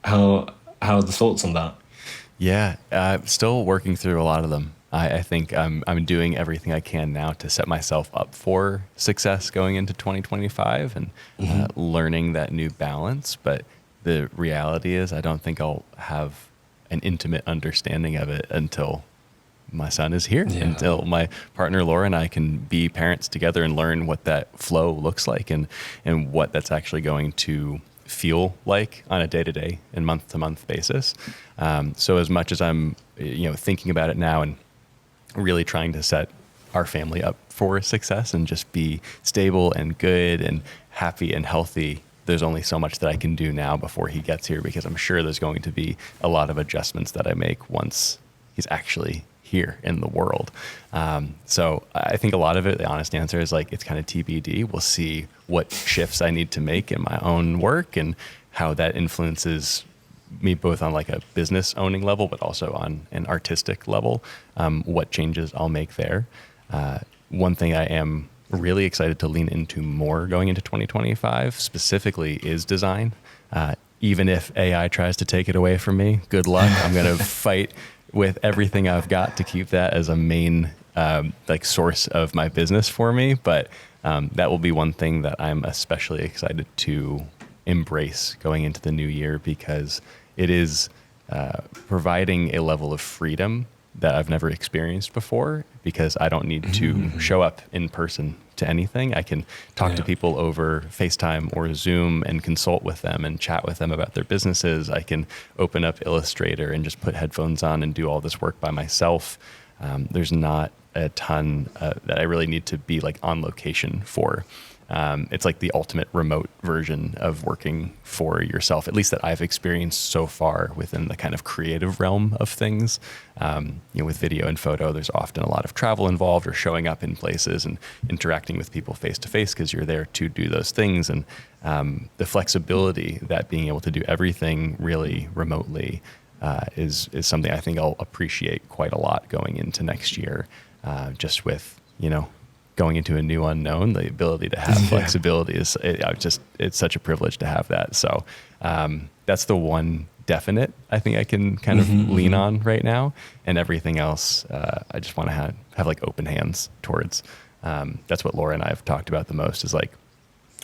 How are the thoughts on that? Yeah, still working through a lot of them. I think I'm doing everything I can now to set myself up for success going into 2025 and learning that new balance. But the reality is I don't think I'll have an intimate understanding of it until my son is here, until my partner Laura and I can be parents together and learn what that flow looks like, and what that's actually going to feel like on a day-to-day and month-to-month basis. So as much as I'm thinking about it now and really trying to set our family up for success and just be stable and good and happy and healthy, there's only so much that I can do now before he gets here, because I'm sure there's going to be a lot of adjustments that I make once he's actually here in the world. So I think a lot of it, the honest answer is like, it's kind of TBD. We'll see what shifts I need to make in my own work and how that influences me both on like a business owning level, but also on an artistic level, what changes I'll make there. One thing I am really excited to lean into more going into 2025 specifically is design. Even if AI tries to take it away from me, good luck. I'm going to fight with everything I've got to keep that as a main source of my business for me. But that will be one thing that I'm especially excited to embrace going into the new year, because it is providing a level of freedom that I've never experienced before, because I don't need to show up in person to anything. I can talk to people over FaceTime or Zoom and consult with them and chat with them about their businesses. I can open up Illustrator and just put headphones on and do all this work by myself. There's not a ton that I really need to be like on location for. It's like the ultimate remote version of working for yourself, at least that I've experienced so far within the kind of creative realm of things. With video and photo, there's often a lot of travel involved or showing up in places and interacting with people face to face because you're there to do those things. And the flexibility that being able to do everything really remotely is something I think I'll appreciate quite a lot going into next year, just with, going into a new unknown. The ability to have flexibility it's such a privilege to have that. So that's the one definite I think I can kind of lean on right now, and everything else I just want to have like open hands towards. That's what Laura and I have talked about the most, is like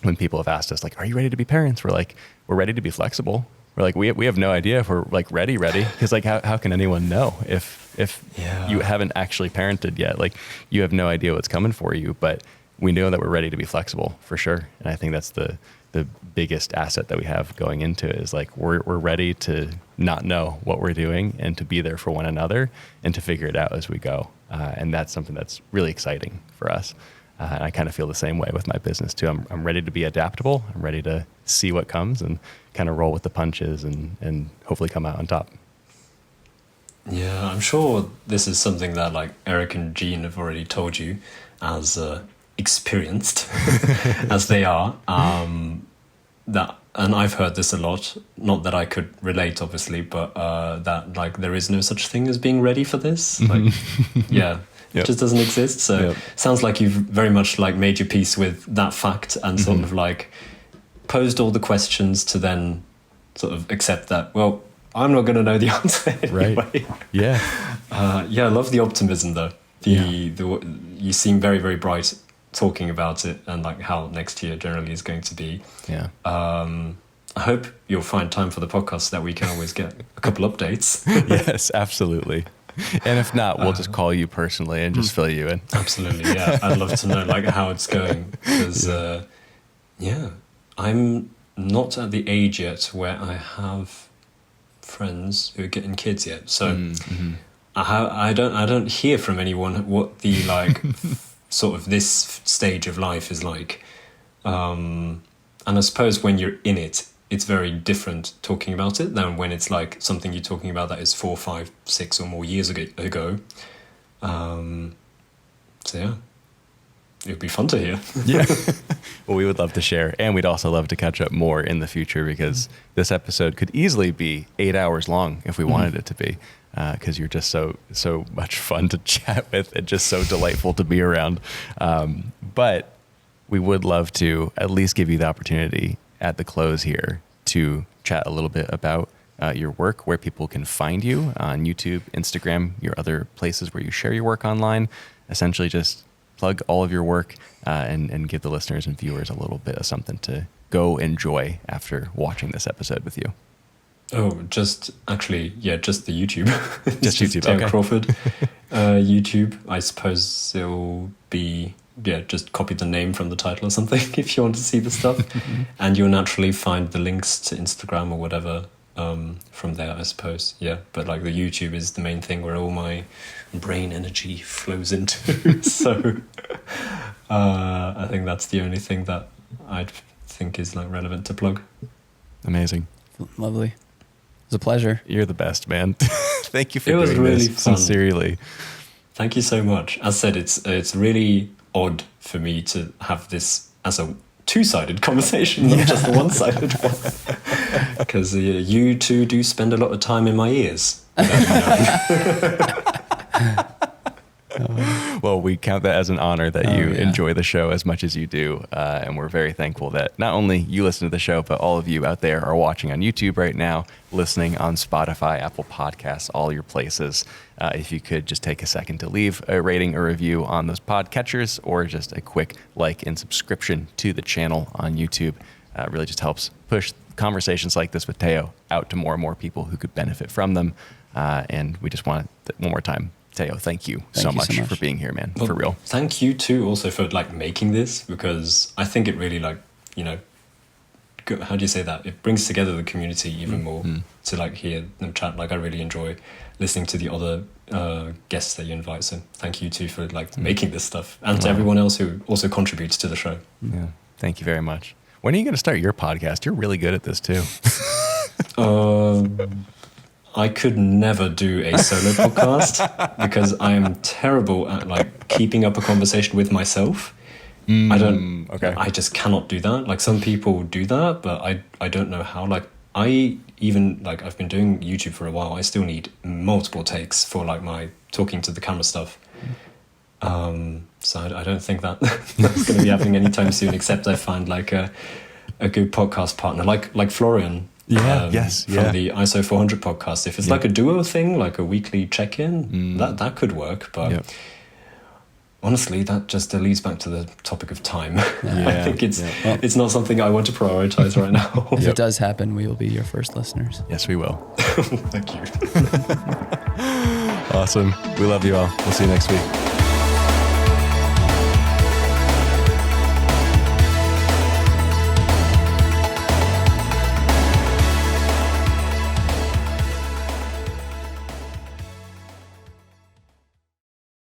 when people have asked us like, are you ready to be parents? We're like, we're ready to be flexible. We're like, we have no idea if we're like ready, because like how can anyone know if you haven't actually parented yet? Like, you have no idea what's coming for you, but we know that we're ready to be flexible for sure. And I think that's the biggest asset that we have going into it, is like we're ready to not know what we're doing and to be there for one another and to figure it out as we go. And that's something that's really exciting for us. And I kind of feel the same way with my business too. I'm ready to be adaptable. I'm ready to see what comes and kind of roll with the punches and hopefully come out on top. Yeah, I'm sure this is something that like Eric and Jean have already told you, as experienced as they are. And I've heard this a lot. Not that I could relate, obviously, but that like there is no such thing as being ready for this. Like, yeah. Yep. It just doesn't exist. So sounds like you've very much like made your peace with that fact and sort of like posed all the questions to then sort of accept that, well, I'm not going to know the answer anyway. Right. Yeah. I love the optimism though. You seem very, very bright talking about it and like how next year generally is going to be. Yeah. I hope you'll find time for the podcast so that we can always get a couple updates. Yes, absolutely. And if not, we'll just call you personally and just fill you in. Absolutely, yeah. I'd love to know like how it's going, because I'm not at the age yet where I have friends who are getting kids yet. So I don't hear from anyone what the like sort of this stage of life is like. And I suppose when you're in it, it's very different talking about it than when it's like something you're talking about that is 4, 5, 6 or more years ago. So yeah, it'd be fun to hear. Yeah. Well, we would love to share, and we'd also love to catch up more in the future, because this episode could easily be 8 hours long if we wanted it to be, because you're just so much fun to chat with and just so delightful to be around. But we would love to at least give you the opportunity at the close here to chat a little bit about your work, where people can find you on YouTube, Instagram, your other places where you share your work online. Essentially just plug all of your work and give the listeners and viewers a little bit of something to go enjoy after watching this episode with you. Oh, just the YouTube. Just YouTube, Teo okay. Crawford YouTube. I suppose it'll be, just copy the name from the title or something if you want to see the stuff. And you'll naturally find the links to Instagram or whatever from there, I suppose. Yeah, but like the YouTube is the main thing where all my brain energy flows into. So I think that's the only thing that I think is like relevant to plug. Amazing. Lovely. It was a pleasure. You're the best, man. Thank you for It was doing really this, fun. sincerely. Thank you so much. As said, it's really odd for me to have this as a two-sided conversation, not just a one-sided one. Because you two do spend a lot of time in my ears. Well, we count that as an honor that you enjoy the show as much as you do. And we're very thankful that not only you listen to the show, but all of you out there are watching on YouTube right now, listening on Spotify, Apple Podcasts, all your places. If you could just take a second to leave a rating or review on those podcatchers, or just a quick like and subscription to the channel on YouTube. Really just helps push conversations like this with Teo out to more and more people who could benefit from them. And we just want to, one more time, Teo, thank you so much for being here, man. Well, for real. Thank you too also for like making this, because I think it really like, how do you say that? It brings together the community even more to like hear them chat. Like I really enjoy listening to the other guests that you invite. So thank you too for like making this stuff, and to everyone else who also contributes to the show. Yeah. Thank you very much. When are you going to start your podcast? You're really good at this too. I could never do a solo podcast because I am terrible at like keeping up a conversation with myself. I just cannot do that. Like some people do that, but I don't know how. Like I've been doing YouTube for a while. I still need multiple takes for like my talking to the camera stuff. So I don't think that that's going to be happening anytime soon, except I find like a good podcast partner like Florian. From the ISO 400 podcast. If it's like a duo thing, like a weekly check-in, that could work. But honestly, that just leads back to the topic of time. I think it's not something I want to prioritize right now. If it does happen, we will be your first listeners. Yes, we will. Thank you. Awesome. We love you all. We'll see you next week.